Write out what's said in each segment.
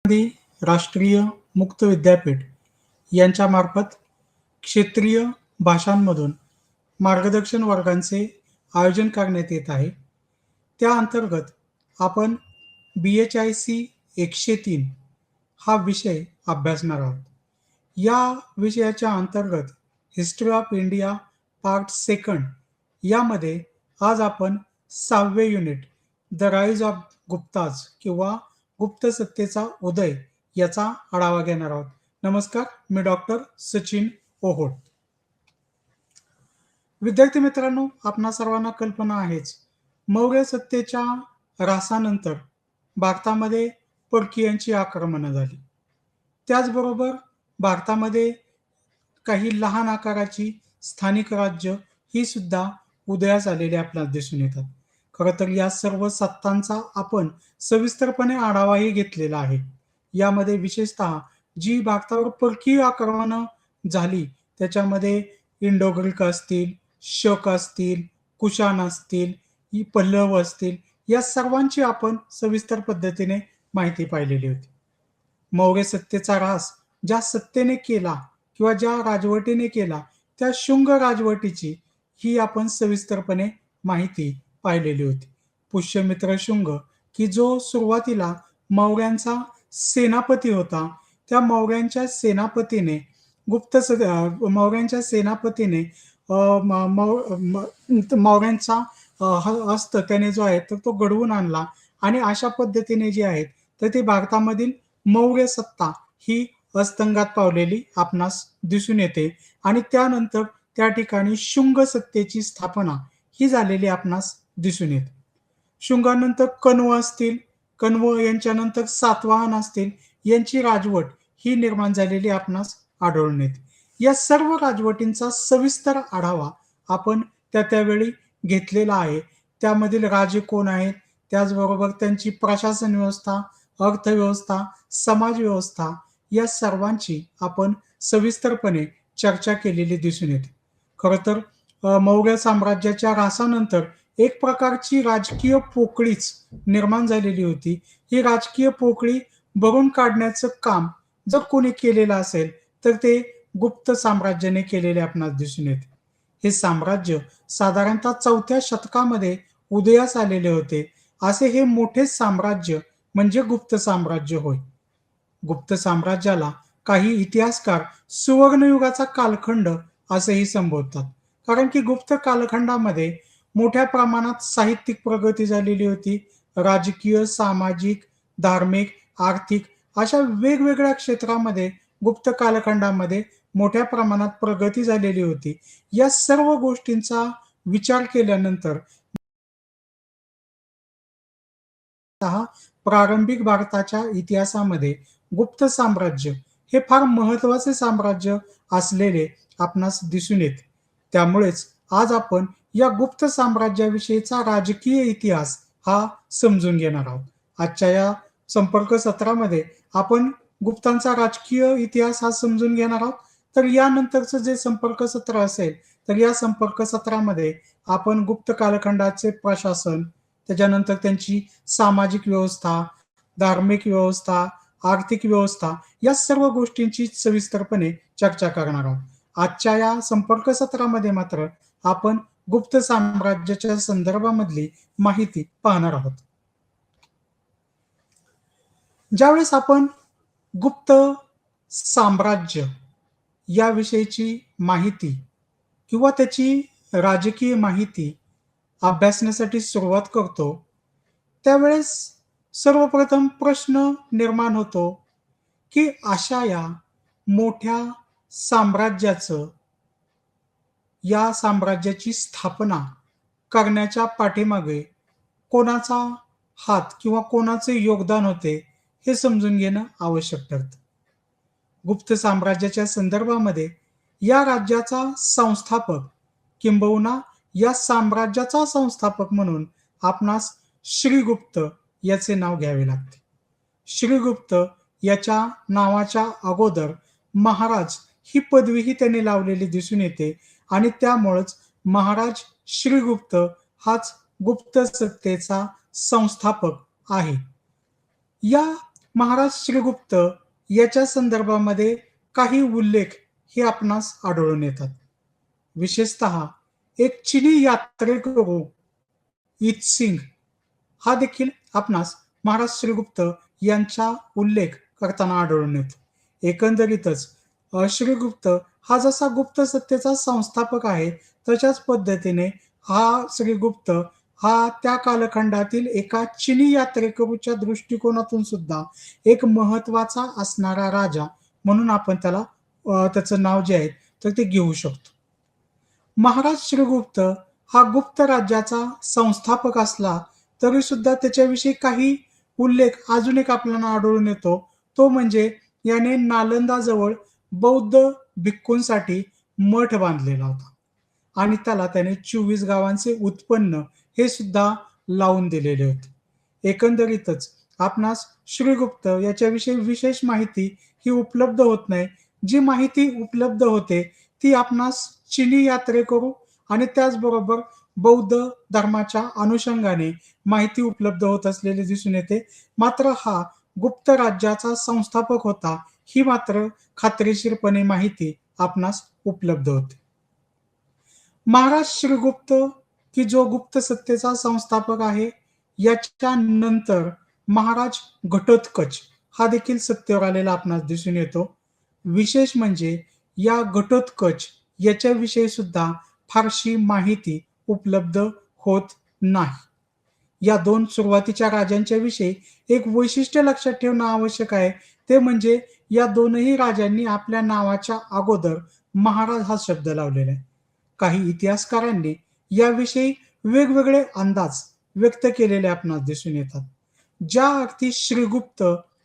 गांधी राष्ट्रीय मुक्त विद्यापीठ यांच्यामार्फत क्षेत्रीय भाषांमधून मार्गदर्शन वर्गांचे आयोजन करण्यात येत आहे. त्या अंतर्गत आपण BHIC 103 हा विषय अभ्यासणार आहोत. या विषयाच्या अंतर्गत history of India part second यामध्ये आज आपण 6वे unit the rise of Guptas किंवा गुप्त सत्तेचा उदय याचा आढावा घेणार आहोत. नमस्कार, मी डॉक्टर सचिन ओहोट. विद्यार्थी मित्रांनो, आपणा सर्वांना कल्पना आहेच, मौर्य सत्तेच्या ऱ्हासानंतर भारतामध्ये परकीयांची आक्रमणं झाली. त्याचबरोबर भारतामध्ये काही लहान आकाराची स्थानिक राज्य ही सुद्धा उदयास आलेली आपल्याला दिसून येतात. खरं तर या सर्व सत्तांचा आपण सविस्तरपणे आढावाही घेतलेला आहे. यामध्ये विशेषतः जी भारतावर परकीय आक्रमणं झाली त्याच्यामध्ये इंडो ग्रीक असतील, शक असतील, कुशाण असतील, पल्लव असतील, या सर्वांची आपण सविस्तर पद्धतीने माहिती पाहिलेली होती. मौर्य सत्तेचा ऱ्हास ज्या सत्तेने केला किंवा ज्या राजवटीने केला त्या शुंग राजवटीची ही आपण सविस्तरपणे माहिती पाहिलेली होती. पुष्यमित्र शुंग की जो सुरुवातीला मौर्यांचा सेनापती होता, त्या मौर्यांच्या सेनापतीने मौर्यांचा हस्त त्याने जो आहे तर तो घडवून आणला आणि अशा पद्धतीने जे आहेत तर ती भारतामधील मौर्य सत्ता ही अस्तंगात पावलेली आपणास दिसून येते आणि त्यानंतर त्या ठिकाणी शुंग सत्तेची स्थापना ही झालेली आपणास दिसून येते. शुंगानंतर कण्व असतील, कण्व यांच्यानंतर सातवाहन असतील, यांची राजवट ही निर्माण झालेली आपणास आढळून येते. या सर्व राजवटींचा सविस्तर आढावा आपण त्यावेळी घेतलेला आहे. त्यामधील राजे कोण आहेत, त्याचबरोबर त्यांची प्रशासन व्यवस्था, अर्थव्यवस्था, समाज व्यवस्था या सर्वांची आपण सविस्तरपणे चर्चा केलेली दिसून येते. खरं तर मौर्य साम्राज्याच्या ऱ्हासानंतर एक प्रकारची राजकीय पोकळीच निर्माण झालेली होती. ही राजकीय पोकळी भरून काढण्याचं काम जर कोणी केलेलं असेल तर ते गुप्त साम्राज्याने केलेले आपणास दिसून येते. हे साम्राज्य साधारणतः 4थ्या शतकामध्ये उदयास आलेले होते. असे हे मोठे साम्राज्य म्हणजे गुप्त साम्राज्य होय. गुप्त साम्राज्याला काही इतिहासकार सुवर्णयुगाचा कालखंड असेही संबोधतात. कारण की गुप्त कालखंडामध्ये मोठ्या प्रमाणात साहित्यिक प्रगती झालेली होती. राजकीय, सामाजिक, धार्मिक, आर्थिक अशा वेगवेगळ्या क्षेत्रामध्ये गुप्त कालखंडामध्ये मोठ्या प्रमाणात प्रगती झालेली होती. या सर्व गोष्टींचा विचार केल्यानंतर प्रारंभिक भारताच्या इतिहासामध्ये गुप्त साम्राज्य हे फार महत्वाचे साम्राज्य असलेले आपणास दिसून येते. त्यामुळेच आज आपण या गुप्त साम्राज्याविषयीचा राजकीय इतिहास हा समजून घेणार आहोत. आजच्या या संपर्क सत्रामध्ये आपण गुप्तांचा राजकीय इतिहास हा समजून घेणार आहोत. तर यानंतरचं जे संपर्क सत्र असेल तर या संपर्क सत्रामध्ये आपण गुप्त कालखंडाचे प्रशासन, त्याच्यानंतर त्यांची सामाजिक व्यवस्था, धार्मिक व्यवस्था, आर्थिक व्यवस्था या सर्व गोष्टींची सविस्तरपणे चर्चा करणार आहोत. आजच्या या संपर्क सत्रामध्ये मात्र आपण गुप्त साम्राज्याच्या संदर्भामधली माहिती पाहणार आहोत. ज्यावेळेस आपण गुप्त साम्राज्य याविषयीची माहिती किंवा त्याची राजकीय माहिती अभ्यासण्यासाठी सुरुवात करतो त्यावेळेस सर्वप्रथम प्रश्न निर्माण होतो की अशा या मोठ्या साम्राज्याचं, या साम्राज्याची स्थापना करण्याच्या पाठीमागे कोणाचा हात किंवा कोणाचे योगदान होते हे समजून घेणं आवश्यक ठरतं. गुप्त साम्राज्याच्या संदर्भामध्ये या राज्याचा संस्थापक किंबहुना या साम्राज्याचा संस्थापक म्हणून आपणास श्रीगुप्त याचे नाव घ्यावे लागते. श्रीगुप्त याच्या नावाच्या अगोदर महाराज ही पदवीही त्याने लावलेली दिसून येते आणि त्यामुळेच महाराज श्रीगुप्त हाच गुप्त सत्तेचा संस्थापक आहे. या महाराज श्रीगुप्त याच्या संदर्भामध्ये काही उल्लेख हे आपणास आढळून येतात. विशेषतः एक चिनी यात्रेकरू इत्सिंग हा देखील आपणास महाराज श्रीगुप्त यांचा उल्लेख करताना आढळून येतो. एकंदरीतच श्रीगुप्त हा जसा गुप्त सत्तेचा संस्थापक आहे, तशाच पद्धतीने हा श्रीगुप्त हा त्या कालखंडातील एका चिनी यात्रेकरूच्या दृष्टिकोनातून सुद्धा एक महत्त्वाचा असणारा राजा म्हणून आपण त्याचं नाव जे आहे तर ते घेऊ शकतो. महाराज श्रीगुप्त हा गुप्त राज्याचा संस्थापक असला तरी सुद्धा त्याच्याविषयी काही उल्लेख अजून एक आपल्याला आढळून येतो. तो म्हणजे याने नालंदाजवळ बौद्ध भिक्खूंसाठी मठ बांधलेला होता आणि त्याने 24 गावांचे उत्पन्न हे सुद्धा लावून दिलेले होते. एकंदरीतच आपणास श्रीगुप्त याच्याविषयी विशेष माहिती ही उपलब्ध होत नाही. जी माहिती उपलब्ध होते ती आपणास चिनी यात्रेकरू आणि त्याचबरोबर बौद्ध धर्माच्या अनुषंगाने माहिती उपलब्ध होत असलेली दिसून येते. मात्र हा गुप्त राज्याचा संस्थापक होता ही मात्र खात्रीशीरपणे माहिती आपणास उपलब्ध होते. महाराज श्रीगुप्त की जो गुप्त सत्तेचा संस्थापक आहे, याच्या नंतर महाराज घटोत्कच हा देखील सत्तेवर आलेला आपणास दिसून येतो. विशेष म्हणजे या घटोत्कच याच्याविषयी सुद्धा फारशी माहिती उपलब्ध होत नाही. या दोन सुरुवातीच्या राजांच्या विषयी एक वैशिष्ट्य लक्षात ठेवणं आवश्यक आहे. ते म्हणजे या दोनही राजांनी आपल्या नावाच्या अगोदर महाराज हा शब्द लावलेला आहे. काही इतिहासकारांनी याविषयी वेगवेगळे अंदाज व्यक्त केलेले आपणास दिसून येतात. ज्या अर्थी श्रीगुप्त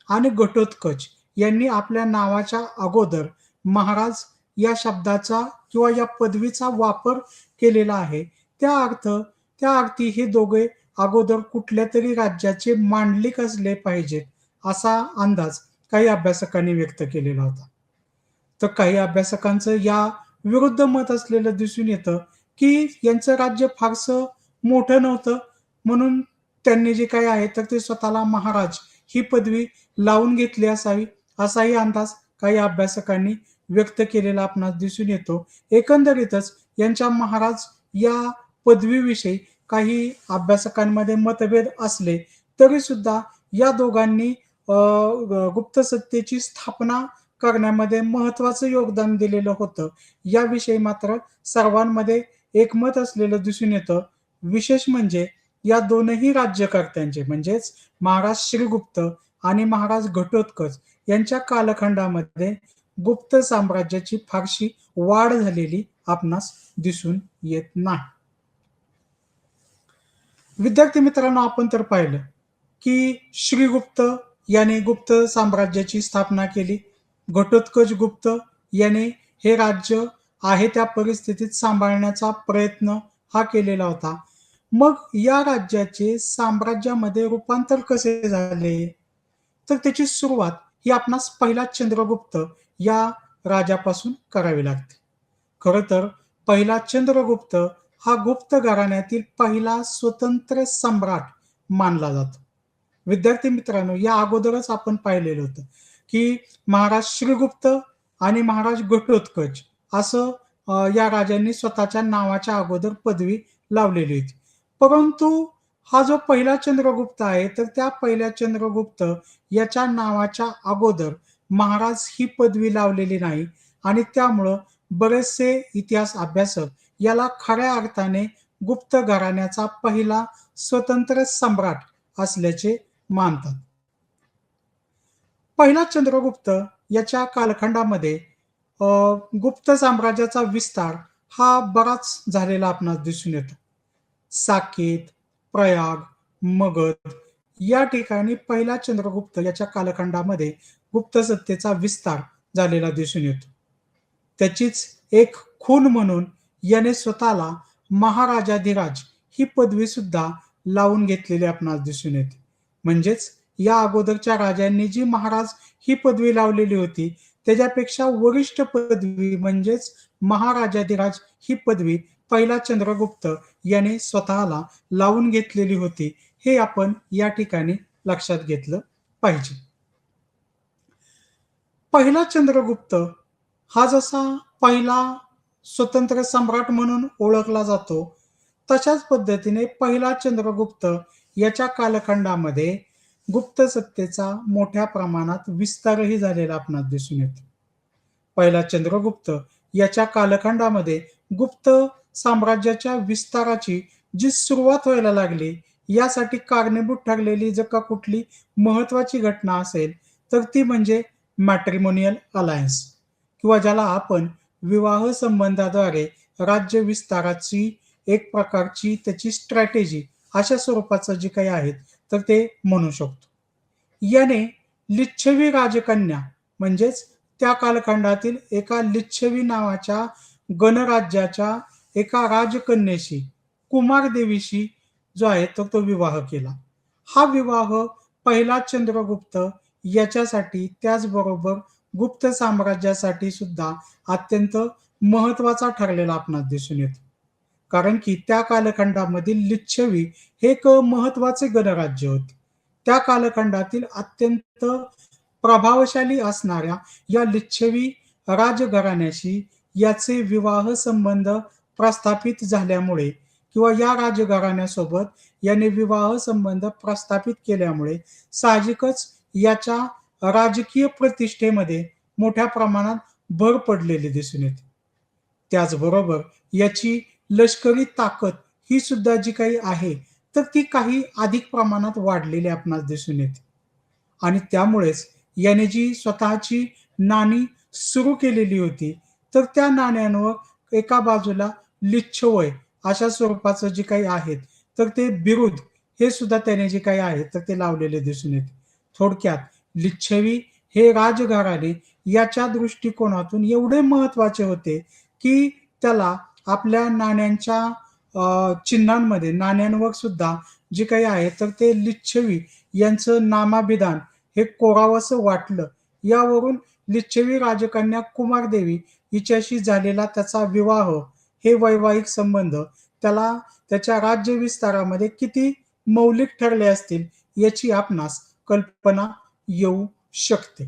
आणि घटोत्कच यांनी आपल्या नावाच्या अगोदर महाराज या शब्दाचा किंवा या पदवीचा वापर केलेला आहे, त्या अर्थी हे दोघे अगोदर कुठल्या तरी राज्याचे मांडलिक असले पाहिजेत असा अंदाज काही अभ्यासकांनी व्यक्त केलेला होता. तर काही अभ्यासकांचं या विरुद्ध मत असलेलं दिसून येतं की यांचं राज्य फारसं मोठं नव्हतं, म्हणून त्यांनी जे काही आहे तर ते स्वतःला महाराज ही पदवी लावून घेतली असावी असाही अंदाज काही अभ्यासकांनी व्यक्त केलेला आपणास दिसून येतो. एकंदरीतच यांच्या महाराज या पदवीविषयी काही अभ्यासकांमध्ये मतभेद असले तरी सुद्धा या दोघांनी गुप्त सत्तेची स्थापना करण्यामध्ये महत्वाचं योगदान दिलेलं होतं याविषयी मात्र सर्वांमध्ये एकमत असलेलं दिसून येतं. विशेष म्हणजे या दोनही राज्यकर्त्यांचे म्हणजेच महाराज श्रीगुप्त आणि महाराज घटोत्कच यांच्या कालखंडामध्ये गुप्त साम्राज्याची फारशी वाढ झालेली आपणास दिसून येत नाही. विद्यार्थी मित्रांनो, आपण तर पाहिलं की श्रीगुप्त याने गुप्त साम्राज्याची स्थापना केली. घटोत्कच गुप्त याने हे राज्य आहे त्या परिस्थितीत सांभाळण्याचा प्रयत्न हा केलेला होता. मग या राज्याचे साम्राज्यामध्ये रूपांतर कसे झाले, तर त्याची सुरुवात ही आपणास पहिला चंद्रगुप्त या राजापासून करावी लागते. खरं तर पहिला चंद्रगुप्त हा गुप्त घराण्यातील पहिला स्वतंत्र सम्राट मानला जातो. विद्यार्थी मित्रांनो, या अगोदरच आपण पाहिलेलं होतं की महाराज श्रीगुप्त आणि महाराज घटोत्कच असं या राजांनी स्वतःच्या नावाच्या अगोदर पदवी लावलेली होती. परंतु हा जो पहिला चंद्रगुप्त आहे तर त्या पहिल्या चंद्रगुप्त याच्या नावाच्या अगोदर महाराज ही पदवी लावलेली नाही आणि त्यामुळं बरेचसे इतिहास अभ्यासक याला खऱ्या अर्थाने गुप्त घराण्याचा पहिला स्वतंत्र सम्राट असल्याचे मानतात. पहिला चंद्रगुप्त याच्या कालखंडामध्ये गुप्त साम्राज्याचा विस्तार हा बराच झालेला आपणास दिसून येतो. साकेत, प्रयाग, मगध या ठिकाणी पहिला चंद्रगुप्त याच्या कालखंडामध्ये गुप्त सत्तेचा विस्तार झालेला दिसून येतो. त्याचीच एक खून म्हणून याने स्वतःला महाराजाधिराज ही पदवी सुद्धा लावून घेतलेली आपणास दिसून येते. म्हणजेच या अगोदरच्या राजांनी जी महाराज ही पदवी लावलेली होती त्याच्यापेक्षा वरिष्ठ पदवी म्हणजेच महाराजाधिराज ही पदवी पहिला चंद्रगुप्त याने स्वतःला लावून घेतलेली होती, हे आपण या ठिकाणी लक्षात घेतलं पाहिजे. पहिला चंद्रगुप्त हा जसा पहिला स्वतंत्र सम्राट म्हणून ओळखला जातो, तशाच पद्धतीने पहिला चंद्रगुप्त याच्या कालखंडामध्ये गुप्त सत्तेचा मोठ्या प्रमाणात विस्तारही झालेला आपणास दिसून येतो. पहिला चंद्रगुप्त याच्या कालखंडामध्ये गुप्त साम्राज्याच्या विस्ताराची जी सुरुवात व्हायला लागली, यासाठी कारणीभूत ठरलेली जर का कुठली महत्त्वाची घटना असेल, तर ती म्हणजे मॅट्रिमोनियल अलायन्स किंवा ज्याला आपण विवाह संबंधाद्वारे राज्य विस्ताराची एक प्रकारची त्याची स्ट्रॅटेजी अशा स्वरूपाचं जे काही आहेत, तर ते म्हणू शकतो. याने लिच्छवी राजकन्या म्हणजेच त्या कालखंडातील एका लिच्छवी नावाच्या गणराज्याच्या एका राजकन्येशी, कुमारदेवीशी जो आहे तर तो विवाह केला. हा विवाह पहिला चंद्रगुप्त याच्यासाठी त्याचबरोबर गुप्त साम्राज्यासाठी सुद्धा अत्यंत महत्त्वाचा ठरलेला आपणास दिसून येतो. कारण की त्या कालखंडामधील लिच्छवी हे एक महत्त्वाचे गणराज्य होते. त्या कालखंडातील अत्यंत प्रभावशाली असणाऱ्या या लिच्छवी राजघराण्याशी याचे विवाह संबंध प्रस्थापित झाल्यामुळे किंवा या राजघराण्यासोबत याने विवाह संबंध प्रस्थापित केल्यामुळे साहजिकच याच्या राजकीय प्रतिष्ठेमध्ये मोठ्या प्रमाणात भर पडलेली दिसून येते. त्याचबरोबर याची लष्करी ताकद ही सुद्धा जी काही आहे, तर ती काही अधिक प्रमाणात वाढलेली आपणास दिसून येते. आणि त्यामुळेच याने जी स्वतःची नाणी सुरू केलेली होती, तर त्या नाण्यांवर एका बाजूला लिच्छवय अशा स्वरूपाचं जे काही आहेत, तर ते बिरुद हे सुद्धा त्याने जे काही आहे, तर ते लावलेले दिसून येते. थोडक्यात लिच्छवी हे राजघराणे याच्या दृष्टिकोनातून एवढे महत्त्वाचे होते, की त्याला आपल्या नाण्यांच्या चिन्हांमध्ये नाण्यांवर सुद्धा जे काही आहे, तर ते लिच्छवी यांचं नामाभिधान हे कोरावंसं वाटलं. यावरून लिच्छवी राजकन्या कुमारदेवी हिच्याशी झालेला त्याचा विवाह हे वैवाहिक संबंध त्याला त्याच्या राज्य विस्तारामध्ये किती मौलिक ठरले असतील याची आपणास कल्पना येऊ शकते.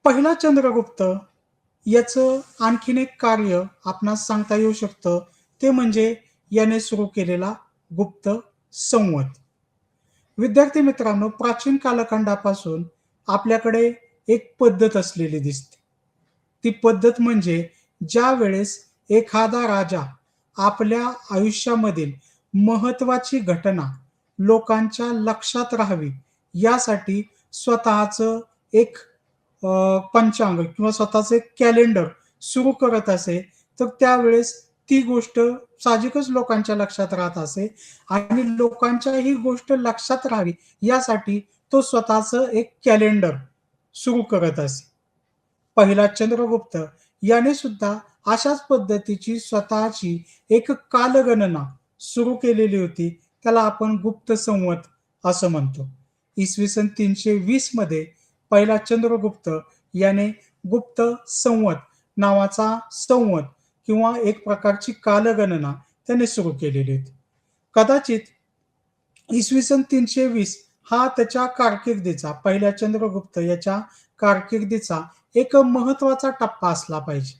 पहिला चंद्रगुप्त याचं आणखीन एक कार्य आपणास सांगता येऊ शकतं, ते म्हणजे याने सुरू केलेला गुप्त संवत. विद्यार्थी मित्रांनो, प्राचीन कालखंडापासून आपल्याकडे एक पद्धत असलेली दिसते. ती पद्धत म्हणजे ज्यावेळेस एखादा राजा आपल्या आयुष्यामधील महत्त्वाची घटना लोकांच्या लक्षात राहावी यासाठी स्वतःचं एक पंचांग किंवा स्वतःचं एक कॅलेंडर सुरू करत असे, तर त्यावेळेस ती गोष्ट साहजिकच लोकांच्या लक्षात राहत असे आणि लोकांच्या ही गोष्ट लक्षात राहावी यासाठी तो स्वतःचं एक कॅलेंडर सुरू करत असे. पहिला चंद्रगुप्त याने सुद्धा अशाच पद्धतीची स्वतःची एक कालगणना सुरू केलेली होती. त्याला आपण गुप्त संवत असं म्हणतो. इसवी सन 320 मध्ये पहिला चंद्रगुप्त याने गुप्त संवत नावाचा संवत किंवा एक प्रकारची कालगणना त्याने सुरू केलेली होती. कदाचित इसवी सन 320 हा त्याच्या कारकिर्दीचा पहिल्या चंद्रगुप्त याच्या कारकिर्दीचा एक महत्त्वाचा टप्पा असला पाहिजे.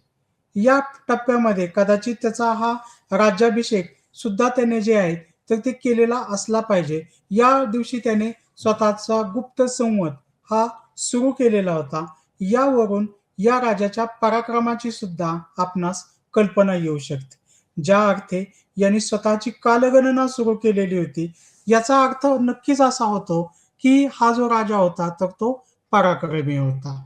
या टप्प्यामध्ये कदाचित त्याचा हा राज्याभिषेक सुद्धा त्याने जे आहे तर ते केलेला असला पाहिजे. या दिवशी त्याने स्वतःचा गुप्त संवत हा सुरू केलेला होता. यावरून या राजाच्या पराक्रमाची सुद्धा आपणास कल्पना येऊ शकते. ज्या अर्थी यांनी स्वतःची कालगणना सुरू केलेली होती, याचा अर्थ नक्कीच असा होतो, की हा जो राजा होता तर तो पराक्रमी होता.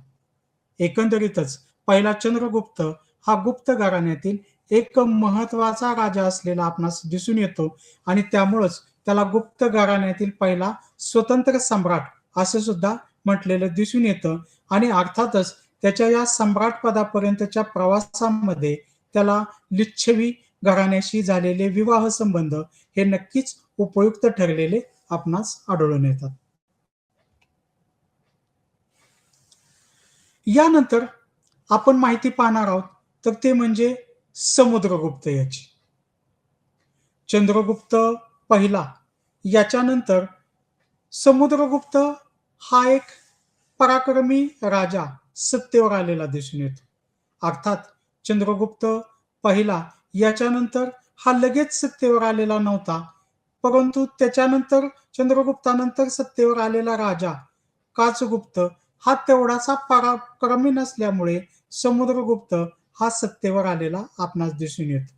एकंदरीतच पहिला चंद्रगुप्त हा गुप्त घराण्यातील एक महत्त्वाचा राजा असलेला आपणास दिसून येतो आणि त्यामुळेच त्याला गुप्त घराण्यातील पहिला स्वतंत्र सम्राट असं सुद्धा म्हटलेलं दिसून येतं आणि अर्थातच त्याच्या या सम्राट पदापर्यंतच्या प्रवासामध्ये त्याला लिच्छवी घराण्याशी झालेले विवाह संबंध हे नक्कीच उपयुक्त ठरलेले आपणास आढळून येतात. यानंतर आपण माहिती पाहणार आहोत तर ते म्हणजे समुद्रगुप्त याची. चंद्रगुप्त पहिला याच्यानंतर समुद्रगुप्त हा एक पराक्रमी राजा सत्तेवर आलेला दिसून येतो. अर्थात चंद्रगुप्त पहिला याच्यानंतर हा लगेच सत्तेवर आलेला नव्हता. परंतु त्याच्यानंतर चंद्रगुप्तानंतर सत्तेवर आलेला राजा काचगुप्त हा तेवढासा पराक्रमी नसल्यामुळे समुद्रगुप्त हा सत्तेवर आलेला आपणास दिसून येतो.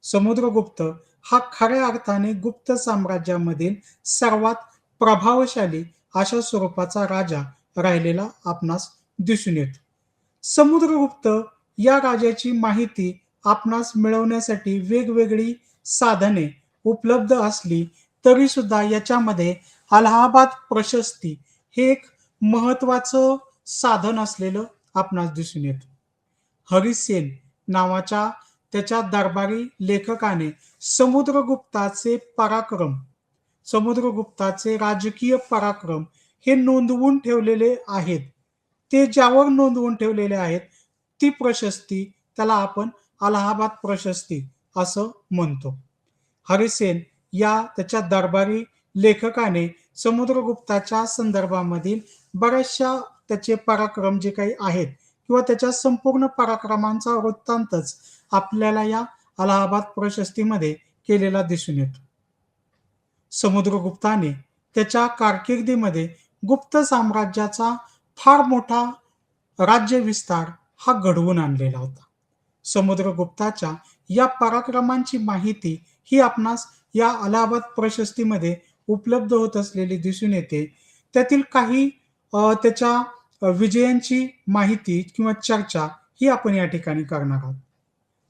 समुद्रगुप्त हा खऱ्या अर्थाने गुप्त साम्राज्यामधील सर्वात प्रभावशाली अशा स्वरूपाचा राजा राहिलेला आपणास दिसून येतो. समुद्रगुप्त या राजाची माहिती आपणास मिळवण्यासाठी वेगवेगळी साधने उपलब्ध असली तरी सुद्धा याच्यामध्ये अलाहाबाद प्रशस्ती हे एक महत्वाचं साधन असलेलं आपणास दिसून येतं. हरिसेन नावाच्या त्याच्या दरबारी लेखकाने समुद्रगुप्ताचे पराक्रम, समुद्रगुप्ताचे राजकीय पराक्रम हे नोंदवून ठेवलेले आहेत. ते ज्यावर नोंदवून ठेवलेले आहेत ती प्रशस्ती त्याला आपण अलाहाबाद प्रशस्ती असं म्हणतो. हरिसेन या त्याच्या दरबारी लेखकाने समुद्रगुप्ताच्या संदर्भामधील बऱ्याचशा त्याचे पराक्रम जे काही आहेत किंवा त्याच्या संपूर्ण पराक्रमांचा वृत्तांतच आपल्याला या अलाहाबाद प्रशस्तीमध्ये केलेला दिसून येतो. समुद्रगुप्ताने त्याच्या कारकिर्दीमध्ये गुप्त साम्राज्याचा फार मोठा राज्य विस्तार हा घडवून आणलेला होता. समुद्रगुप्ताच्या या पराक्रमांची माहिती ही आपणास या अलाहाबाद प्रशस्तीमध्ये उपलब्ध होत असलेली दिसून येते. त्यातील काही त्याच्या विजयांची माहिती किंवा चर्चा ही आपण या ठिकाणी करणार आहोत.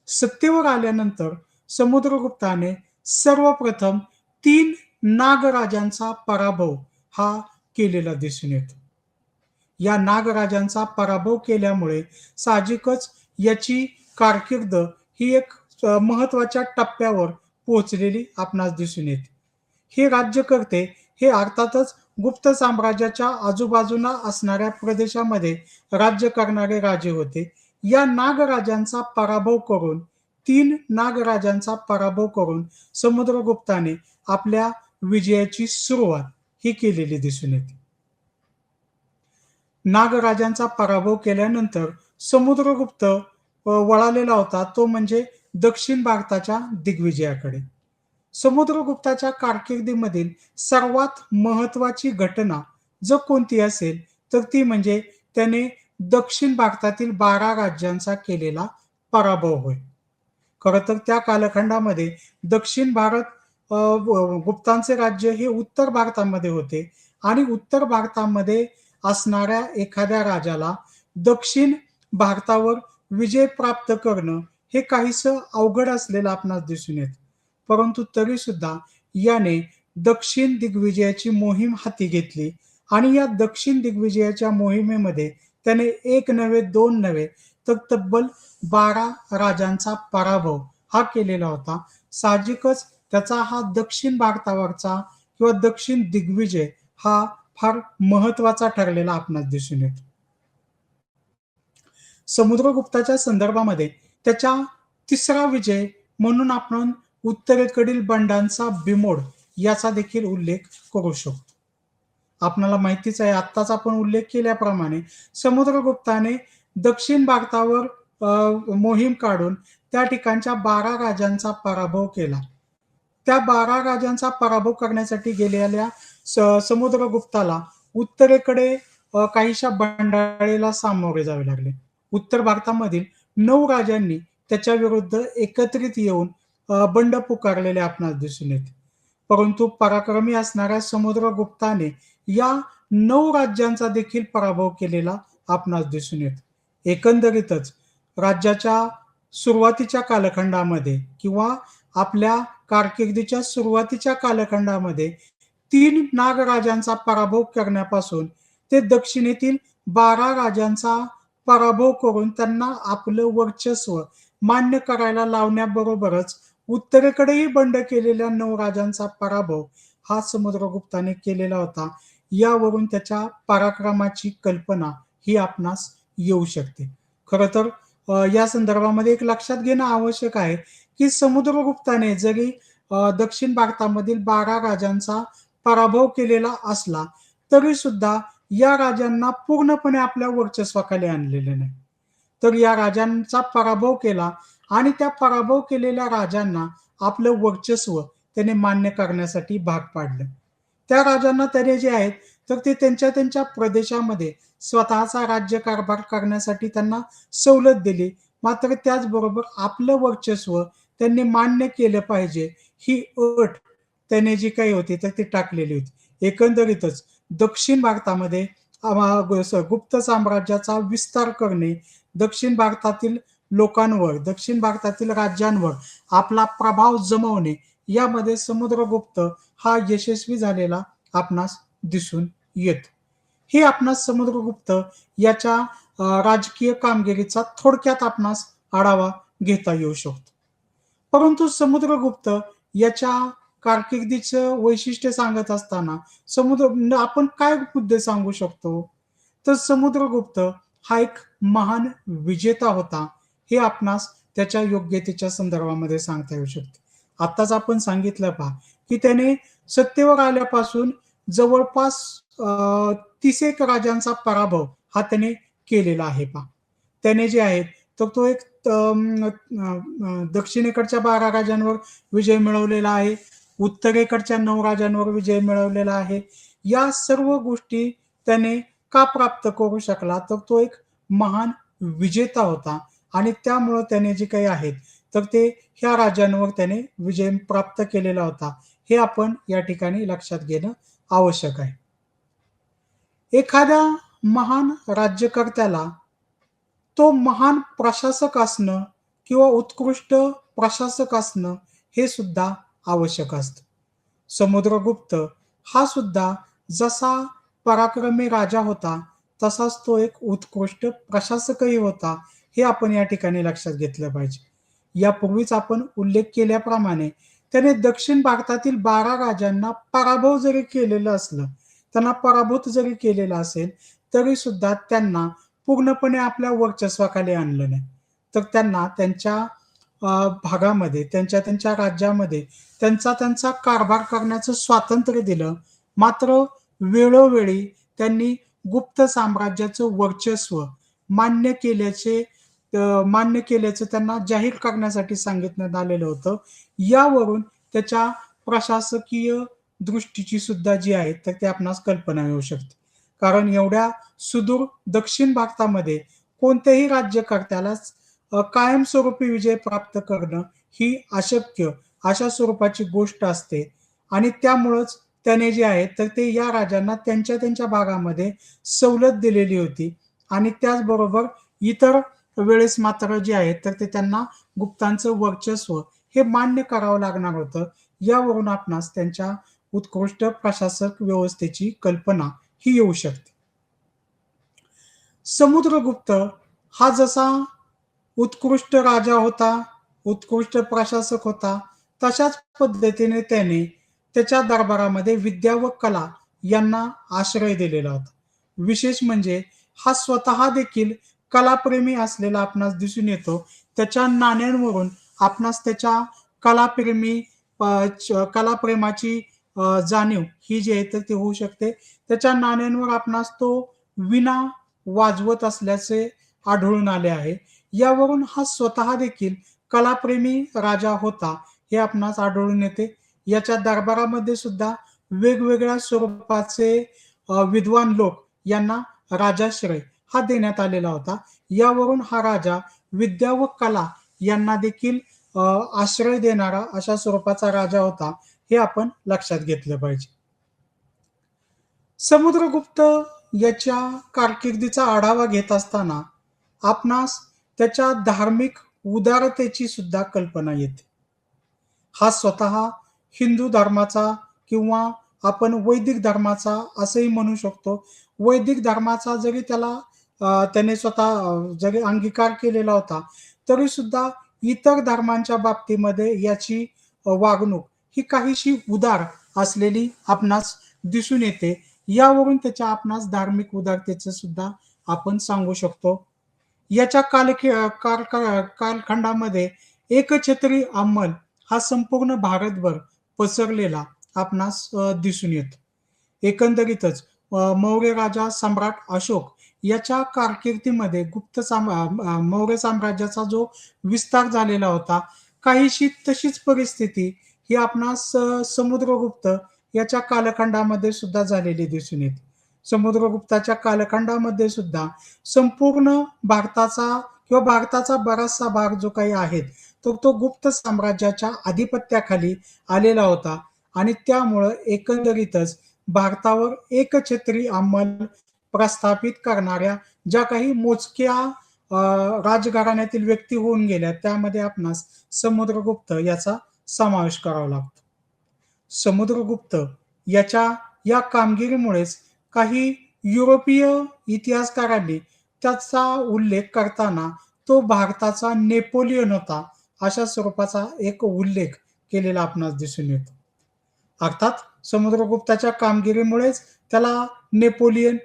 सत्तेवर आल्यानंतर समुद्रगुप्ताने सर्वप्रथम 3 नागराजांचा पराभव हा केलेला दिसून येतो. या नागराजांचा पराभव केल्यामुळे साहजिकच याची कारकीर्द ही एक महत्वाच्या टप्प्यावर पोहोचलेली आपणास दिसून येते. हे राज्यकर्ते हे अर्थातच गुप्त साम्राज्याच्या आजूबाजूला असणाऱ्या प्रदेशामध्ये राज्य करणारे राजे होते. या नागराजांचा पराभव करून 3 नागराजांचा पराभव करून समुद्रगुप्ताने आपल्या विजयाची सुरुवात ही केलेली दिसून येते. नागराजांचा पराभव केल्यानंतर समुद्रगुप्त वळालेला होता तो म्हणजे दक्षिण भारताच्या दिग्विजयाकडे. समुद्रगुप्ताच्या कारकिर्दीमधील सर्वात महत्वाची घटना जर कोणती असेल तर ती म्हणजे त्याने दक्षिण भारतातील 12 राज्यांचा केलेला पराभव होय. खरं तर त्या कालखंडामध्ये दक्षिण भारत गुप्तांचे राज्य हे उत्तर भारतामध्ये होते आणि उत्तर भारतामध्ये असणाऱ्या एखाद्या राजाला दक्षिण भारतावर विजय प्राप्त करणं हे काहीसं अवघड असलेलं आपणास दिसून येतं. परंतु तरी सुद्धा याने दक्षिण दिग्विजयाची मोहीम हाती घेतली आणि या दक्षिण दिग्विजयाच्या मोहिमेमध्ये त्याने एक नव्हे दोन नव्हे तर तब्बल 12 राजांचा पराभव हा केलेला होता. साहजिकच त्याचा हा दक्षिण भारतावरचा किंवा दक्षिण दिग्विजय हा फार महत्वाचा ठरलेला आपणास दिसून येतो. समुद्रगुप्ताच्या संदर्भामध्ये त्याच्या तिसरा विजय म्हणून आपण उत्तरेकडील बंडांचा बिमोड याचा देखील उल्लेख करू शकतो. आपल्याला माहितीच आहे आत्ताच आपण उल्लेख केल्याप्रमाणे समुद्रगुप्ताने दक्षिण भारतावर मोहीम काढून त्या ठिकाणच्या 12 राजांचा पराभव केला. त्या 12 राजांचा पराभव करण्यासाठी गेलेल्या समुद्रगुप्ताला उत्तरेकडे काहीशा बंडाळीला सामोरे जावे लागले. उत्तर भारतामधील 9 राजांनी त्याच्या विरुद्ध एकत्रित येऊन बंड पुकारलेले आपणास दिसून येते. परंतु पराक्रमी असणाऱ्या समुद्रगुप्ताने या 9 राज्यांचा देखील पराभव केलेला आपणास दिसून येतो. एकंदरीतच राज्याच्या सुरुवातीच्या कालखंडामध्ये किंवा आपल्या कारकिर्दीच्या सुरुवातीच्या कालखंडामध्ये 3 नागराजांचा पराभव करण्यापासून ते दक्षिणेतील 12 राजांचा पराभव करून त्यांना आपलं वर्चस्व मान्य करायला लावण्याबरोबरच उत्तरेकडेही बंड केलेल्या 9 राजांचा पराभव हा समुद्रगुप्ताने केलेला होता. यावरून त्याच्या पराक्रमाची कल्पना ही आपणास येऊ शकते. खरं तर या संदर्भामध्ये एक लक्षात घेणं आवश्यक आहे की समुद्रगुप्ताने जरी दक्षिण भारतामधील 12 राजांचा पराभव केलेला असला तरी सुद्धा या राजांना पूर्णपणे आपल्या वर्चस्वाखाली आणलेलं नाही. तर या राजांचा पराभव केला आणि त्या पराभव केलेल्या राजांना आपलं वर्चस्व त्याने मान्य करण्यासाठी भाग पाडलं. त्या राजांना त्याने जे आहेत, तर ते त्यांच्या त्यांच्या प्रदेशामध्ये स्वतःचा राज्यकारभार करण्यासाठी त्यांना सवलत दिली. मात्र त्याचबरोबर आपलं वर्चस्व त्यांनी मान्य केलं पाहिजे, ही अट त्याने जी काही होती, तर ती टाकलेली होती. एकंदरीतच दक्षिण भारतामध्ये गुप्त साम्राज्याचा विस्तार करणे, दक्षिण भारतातील लोकांवर, दक्षिण भारतातील राज्यांवर आपला प्रभाव जमवणे, यामध्ये समुद्रगुप्त हा यशस्वी झालेला आपणास दिसून येतो. हे आपणास समुद्रगुप्त याच्या राजकीय कामगिरीचा थोडक्यात आपणास आढावा घेता येऊ शकतो. परंतु समुद्रगुप्त याच्या कारकिर्दीचं वैशिष्ट्य सांगत असताना आपण काय मुद्दे सांगू शकतो? तर समुद्रगुप्त हा एक महान विजेता होता, हे आपणास त्याच्या योग्यतेच्या संदर्भामध्ये सांगता येऊ शकते. आत्ताच आपण सांगितलं पहा, की त्याने सत्तेवर आल्यापासून जवळपास 30 एक राजांचा पराभव हा त्याने केलेला आहे पहा. त्याने जे आहे तर तो एक दक्षिणेकडच्या 12 राजांवर विजय मिळवलेला आहे. उत्तरेकडच्या 9 राजांवर विजय मिळवलेला आहे. या सर्व गोष्टी त्याने का प्राप्त करू शकला? तर तो एक महान विजेता होता आणि त्यामुळं त्याने जे काही आहेत, तर ते ह्या राजांवर त्याने विजय प्राप्त केलेला होता. हे आपण या ठिकाणी लक्षात घेणं आवश्यक आहे. एखाद्या महान राज्यकर्त्याला तो महान प्रशासक असणं किंवा उत्कृष्ट प्रशासक असणं हे सुद्धा आवश्यक असतं. समुद्रगुप्त हा सुद्धा जसा पराक्रमी राजा होता, तसाच तो एक उत्कृष्ट प्रशासकही होता, हे आपण या ठिकाणी लक्षात घेतलं पाहिजे. यापूर्वीच आपण उल्लेख केल्याप्रमाणे त्याने दक्षिण भारतातील 12 राजांना पराभव जरी केलेलं असलं, त्यांना पराभूत जरी केलेलं असेल, तरी सुद्धा त्यांना पूर्णपणे आपल्या वर्चस्वाखाली आणलं नाही. तर त्यांना त्यांच्या भागामध्ये, त्यांच्या त्यांच्या राज्यामध्ये त्यांचा त्यांचा कारभार करण्याचं स्वातंत्र्य दिलं. मात्र वेळोवेळी त्यांनी गुप्त साम्राज्याचं वर्चस्व मान्य केल्याचे मान्य केल्याचं त्यांना जाहीर करण्यासाठी सांगितण्यात आलेलं होतं. यावरून त्याच्या प्रशासकीय दृष्टीची सुद्धा जी आहे, तर ती आपणास कल्पना येऊ शकते. कारण एवढ्या सुदूर दक्षिण भारतामध्ये कोणत्याही राज्यकर्त्यालाच कायमस्वरूपी विजय प्राप्त करणं ही अशक्य अशा स्वरूपाची गोष्ट असते आणि त्यामुळंच त्याने जे आहे तर ते या राजांना त्यांच्या त्यांच्या भागामध्ये सवलत दिलेली होती आणि त्याचबरोबर इतर वेळेस मात्र जे आहे तर ते त्यांना गुप्तांचं वर्चस्व हे मान्य करावं लागणार होतं. यावरून आपणास त्यांच्या उत्कृष्ट प्रशासक व्यवस्थेची कल्पना ही येऊ शकते. समुद्रगुप्त हा जसा उत्कृष्ट राजा होता, उत्कृष्ट प्रशासक होता, तशाच पद्धतीने त्याने त्याच्या दरबारामध्ये विद्या व कला यांना आश्रय दिलेला होता. विशेष म्हणजे हा स्वतः देखील कलाप्रेमी असलेला आपणास दिसून येतो. त्याच्या नाण्यांवरून आपणास त्याच्या कलाप्रेमी कलाप्रेमाची जाणीव ही जी आहे तर ती होऊ शकते. त्याच्या नाण्यांवर आपणास तो वीणा वाजवत असल्याचे आढळून आले आहे. यावरून हा स्वतः देखील कलाप्रेमी राजा होता, हे आपणास आढळून येते. याच्या दरबारामध्ये सुद्धा वेगवेगळ्या स्वरूपाचे विद्वान लोक यांना राजाश्रय हा देण्यात आलेला होता. यावरून हा राजा विद्या व कला यांना देखील आश्रय देणारा अशा स्वरूपाचा राजा होता, हे आपण लक्षात घेतलं पाहिजे. समुद्रगुप्त याच्या कारकिर्दीचा आढावा घेत असताना आपणास त्याच्या धार्मिक उदारतेची सुद्धा कल्पना येते. हा स्वतः हिंदू धर्माचा किंवा आपण वैदिक धर्माचा असंही म्हणू शकतो. वैदिक धर्माचा जरी त्याने स्वतः जरी अंगीकार केलेला होता, तरी सुद्धा इतर धर्मांच्या बाबतीमध्ये याची वागणूक ही काहीशी उदार असलेली आपणास दिसून येते. यावरून त्याच्या आपणास धार्मिक उदारतेचं सुद्धा आपण सांगू शकतो. याच्या कालखंडामध्ये एकछत्री अंमल हा संपूर्ण भारतभर पसरलेला आपणास दिसून येतो. एकंदरीतच मौर्य राजा सम्राट अशोक याच्या कारकिर्दीमध्ये मौर्य साम्राज्याचा जो विस्तार झालेला होता, काहीशी तशीच परिस्थिती ही आपणास समुद्रगुप्त याच्या कालखंडामध्ये सुद्धा झालेली दिसून येते. समुद्रगुप्ताच्या कालखंडामध्ये सुद्धा संपूर्ण भारताचा भारताचा बराचसा भाग जो काही आहे, तर तो गुप्त साम्राज्याच्या अधिपत्याखाली आलेला होता आणि त्यामुळं एकंदरीतच भारतावर एकछत्री अंमल प्रस्थापित करणाऱ्या ज्या काही मोजक्या अ, राजघराण्यातील व्यक्ती होऊन गेल्या, त्यामध्ये आपणास समुद्रगुप्त याचा समावेश करावा लागतो. समुद्रगुप्त याच्या या कामगिरीमुळेच काही युरोपीय इतिहासकारांनी त्याचा उल्लेख करताना तो भारताचा नेपोलियन होता, अशा स्वरूपाचा एक उल्लेख केलेला आपणास दिसून येतो. अर्थात समुद्रगुप्ताच्या कामगिरीमुळेच त्याला नेपोलियन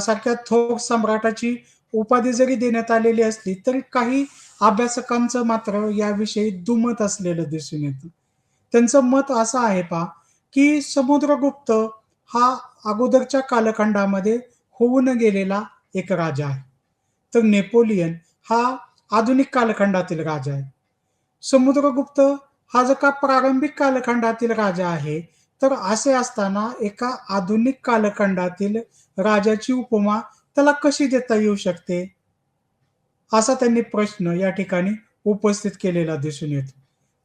सारख्या थोर सम्राटाची उपाधी जरी देण्यात आलेली असली, तरी काही अभ्यासकांचं मात्र याविषयी दुमत असलेलं दिसून येतं. त्यांचं मत असं आहे पहा, की समुद्रगुप्त हा अगोदरच्या कालखंडामध्ये होऊन गेलेला एक राजा आहे. तर नेपोलियन हा आधुनिक कालखंडातील राजा आहे. समुद्रगुप्त हा जर का प्रारंभिक कालखंडातील राजा आहे, तर असे असताना एका आधुनिक कालखंडातील राजाची उपमा त्याला कशी देता येऊ शकते? असा त्यांनी प्रश्न या ठिकाणी उपस्थित केलेला दिसून येतो,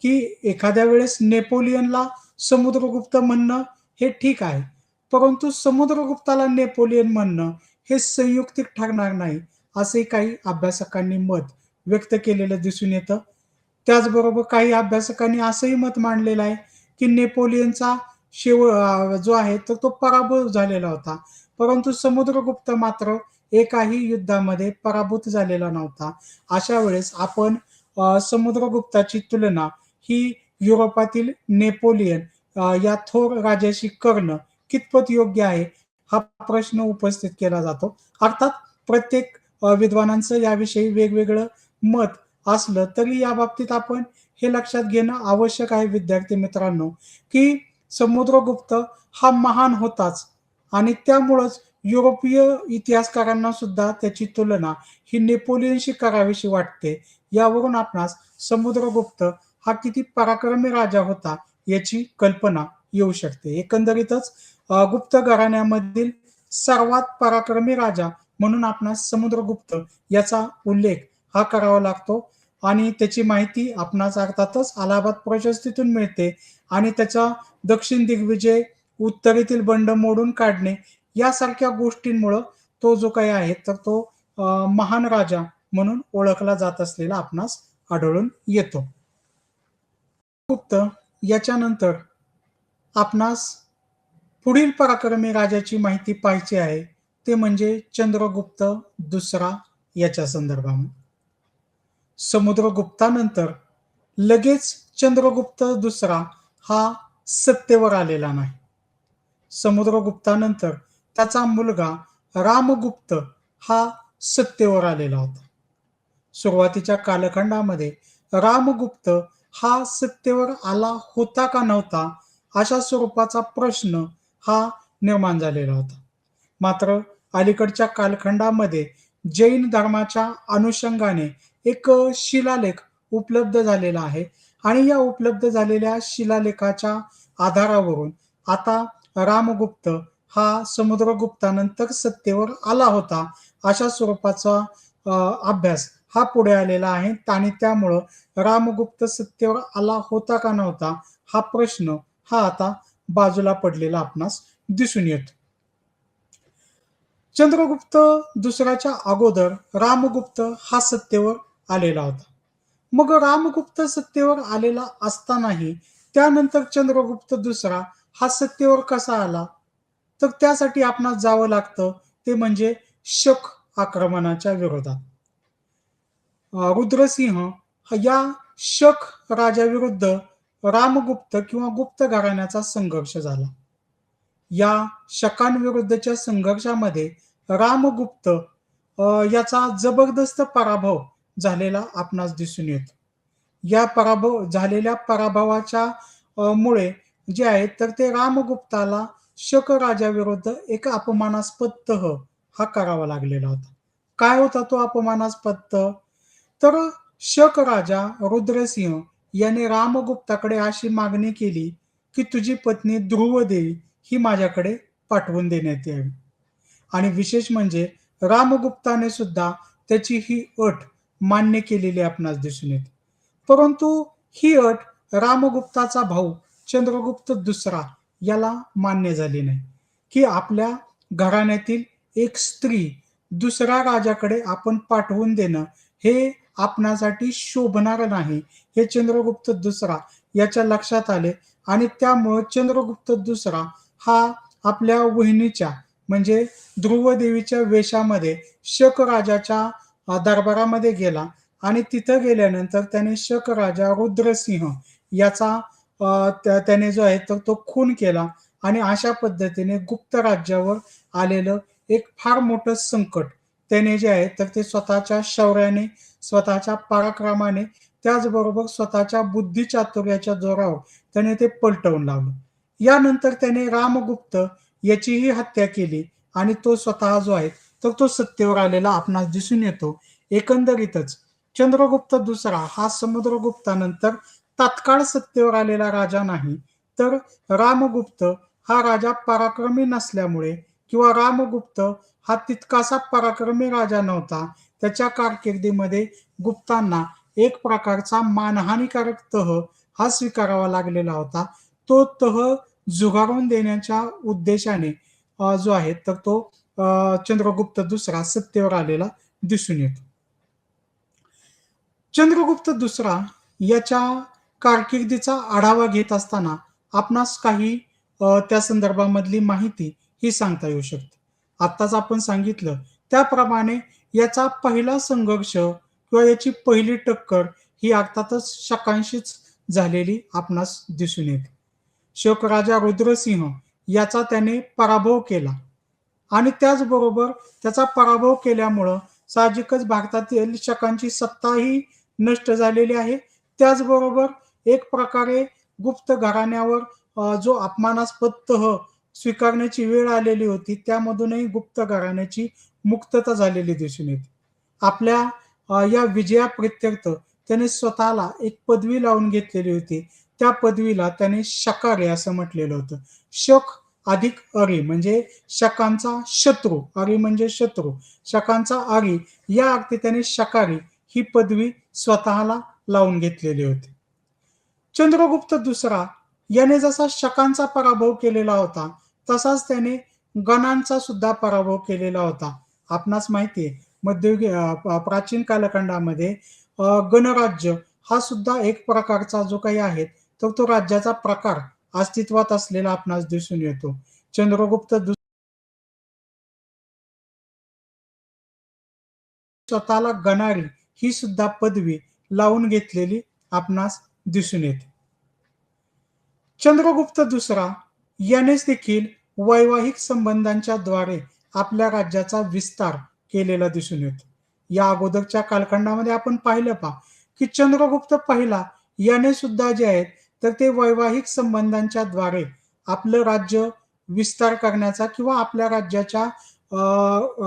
की एखाद्या वेळेस नेपोलियनला समुद्रगुप्त म्हणणं हे ठीक आहे. परंतु समुद्रगुप्ताला नेपोलियन म्हणणं हे संयुक्तिक ठरणार नाही, असे काही अभ्यासकांनी मत व्यक्त केलेलं दिसून येतं. त्याचबरोबर काही अभ्यासकांनी असंही मत मांडलेलं आहे, की नेपोलियनचा जो आहे तर तो पराभव झालेला होता. परंतु समुद्रगुप्त मात्र एकाही युद्धामध्ये पराभूत झालेला नव्हता. अशा वेळेस आपण समुद्रगुप्ताची तुलना ही युरोपातील नेपोलियन या थोर राजाशी करणं कितपत योग्य आहे, हा प्रश्न उपस्थित केला जातो. अर्थात प्रत्येक विद्वानांचं याविषयी वेगवेगळं मत असलं तरी याबाबतीत आपण हे लक्षात घेणं आवश्यक आहे विद्यार्थी मित्रांनो, की समुद्रगुप्त हा महान होताच आणि त्यामुळंच युरोपीय इतिहासकारांना सुद्धा त्याची तुलना ही नेपोलियनशी करावीशी वाटते. यावरून आपणास समुद्रगुप्त हा किती पराक्रमी राजा होता याची कल्पना येऊ शकते. एकंदरीतच गुप्त घराण्यामधील सर्वात पराक्रमी राजा म्हणून आपणास समुद्रगुप्त याचा उल्लेख हा करावा लागतो आणि त्याची माहिती आपणास अर्थातच अलाहाबाद प्रशस्तीतून मिळते आणि त्याचा दक्षिण दिग्विजय, उत्तरेतील बंड मोडून काढणे यासारख्या गोष्टींमुळं तो जो काही आहे तर तो महान राजा म्हणून ओळखला जात असलेला आपणास आढळून येतो. गुप्त याच्यानंतर आपणास पुढील पराक्रमी राजाची माहिती पाहायची आहे, ते म्हणजे चंद्रगुप्त दुसरा याच्या संदर्भामध्ये. समुद्रगुप्तानंतर लगेच चंद्रगुप्त दुसरा हा सत्तेवर आलेला नाही. समुद्रगुप्तानंतर त्याचा मुलगा रामगुप्त हा सत्तेवर आलेला होता. सुरुवातीच्या कालखंडामध्ये रामगुप्त हा सत्तेवर आला होता का नव्हता, अशा स्वरूपाचा प्रश्न हा निर्माण झालेला होता. मात्र अलीकडच्या कालखंडामध्ये जैन धर्माच्या अनुषंगाने एक शिलालेख उपलब्ध झालेला आहे आणि या उपलब्ध झालेल्या शिलालेखाच्या आधारावरून आता रामगुप्त हा समुद्रगुप्तानंतर सत्तेवर आला होता, अशा स्वरूपाचा अभ्यास हा पुढे आलेला आहे आणि त्यामुळं रामगुप्त सत्तेवर आला होता का नव्हता, हा प्रश्न हा आता बाजूला पडलेला आपणास दिसून येतो. चंद्रगुप्त दुसऱ्याच्या अगोदर रामगुप्त हा सत्तेवर आलेला होता. मग रामगुप्त सत्तेवर आलेला असतानाही त्यानंतर चंद्रगुप्त दुसरा हा सत्तेवर कसा आला? तर त्यासाठी आपणास जावं लागतं ते म्हणजे शक आक्रमणाच्या विरोधात. रुद्रसिंह या शक राजाविरुद्ध रामगुप्त किंवा गुप्त घराण्याचा संघर्ष झाला. या शकांविरुद्धच्या संघर्षामध्ये रामगुप्त याचा जबरदस्त पराभव झालेला आपणास दिसून येतो. या झालेल्या पराभवाच्या मुळे जे आहे तर ते रामगुप्ताला शक राजाविरुद्ध एक अपमानास्पद तह हा करावा लागलेला होता. काय होता तो अपमानास्पद तह? तर शक राजा रुद्रसिंह याने रामगुप्ताकडे अशी मागणी केली, की तुझी पत्नी ध्रुवदेवी ही माझ्याकडे पाठवून देण्यात यावी. आणि विशेष म्हणजे रामगुप्ताने सुद्धा त्याची ही अट मान्य केलेली आपणास दिसून येते. परंतु ही अट रामगुप्ताचा भाऊ चंद्रगुप्त दुसरा याला मान्य झाली नाही, की आपल्या घराण्यातील एक स्त्री दुसऱ्या राजाकडे आपण पाठवून देणं हे आपणासाठी शोभणार नाही, हे चंद्रगुप्त दुसरा याच्या लक्षात आले आणि त्यामुळे चंद्रगुप्त दुसरा हा आपल्या वहिनीच्या म्हणजे ध्रुवदेवीच्या वेशामध्ये शक राजाच्या दरबारामध्ये गेला आणि तिथं गेल्यानंतर त्याने शक राजा रुद्रसिंह याचा त्याने जो आहे तर तो खून केला आणि अशा पद्धतीने गुप्त राज्यावर आलेलं एक फार मोठं संकट त्याने जे आहे तर ते स्वतःच्या शौर्याने, स्वतःच्या पराक्रमाने, त्याचबरोबर स्वतःच्या बुद्धिचातुर्याच्या जोरावर त्याने ते पलटवून लावलं. यानंतर त्याने रामगुप्त याचीही हत्या केली आणि तो स्वतः जो आहे तर तो सत्तेवर आलेला आपणास दिसून येतो. एकंदरीतच चंद्रगुप्त दुसरा हा समुद्रगुप्तानंतर तात्काळ सत्तेवर आलेला राजा नाही, तर रामगुप्त हा राजा पराक्रमी नसल्यामुळे किंवा रामगुप्त हा तितकासा पराक्रमी राजा नव्हता. त्याच्या कारकिर्दीमध्ये गुप्तांना एक प्रकारचा मानहानिकारक तह हा स्वीकारावा लागलेला होता. तो तह झुगारून देण्याच्या उद्देशाने जो आहे तर तो चंद्रगुप्त दुसरा सत्तेवर आलेला दिसून येतो. चंद्रगुप्त दुसरा याच्या कारकिर्दीचा आढावा घेत असताना आपणास काही त्या संदर्भामधली माहिती ही सांगता येऊ शकते. आत्ताच आपण सांगितलं त्याप्रमाणे याचा पहिला संघर्ष किंवा याची पहिली टक्कर ही अर्थातच शकांशीच झालेली आपणास दिसून येते. शक राजा रुद्रसिंह याचा त्याने पराभव केला आणि त्याचबरोबर त्याचा पराभव केल्यामुळं साहजिकच भारतातील शकांची सत्ताही नष्ट झालेली आहे. त्याचबरोबर एक प्रकारे गुप्त घराण्यावर जो अपमानास्पद तह स्वीकारण्याची वेळ आलेली होती, त्यामधूनही गुप्त घराण्याची मुक्तता झालेली दिसून येते. आपल्या या विजयाप्रित्यर्थ त्याने स्वतःला एक पदवी लावून घेतलेली होती. त्या पदवीला त्याने शकारे असं म्हटलेलं होतं. शक अधिक अरी म्हणजे शकांचा शत्रू, अरी म्हणजे शत्रू, शकांचा अरी या अर्थी त्याने शकारी ही पदवी स्वतःला लावून घेतलेली होती. चंद्रगुप्त दुसरा याने जसा शकांचा पराभव केलेला होता, तसाच त्याने गणांचा सुद्धा पराभव केलेला होता. आपणास माहिती आहे मध्ययुगी प्राचीन कालखंडामध्ये गणराज्य हा सुद्धा एक प्रकारचा जो काही आहे, तर तो राज्याचा प्रकार अस्तित्वात असलेला आपणास दिसून येतो. चंद्रगुप्त स्वतःला गणारी ही सुद्धा पदवी लावून घेतलेली आपणास दिसून येते. चंद्रगुप्त दुसरा यानेच देखील वैवाहिक संबंधांच्या द्वारे आपल्या राज्याचा विस्तार केलेला दिसून येतो. या अगोदरच्या कालखंडामध्ये आपण पाहिलं की चंद्रगुप्त पहिला याने सुद्धा जे आहेत तर ते वैवाहिक संबंधांच्या द्वारे आपलं राज्य विस्तार करण्याचा किंवा आपल्या राज्याच्या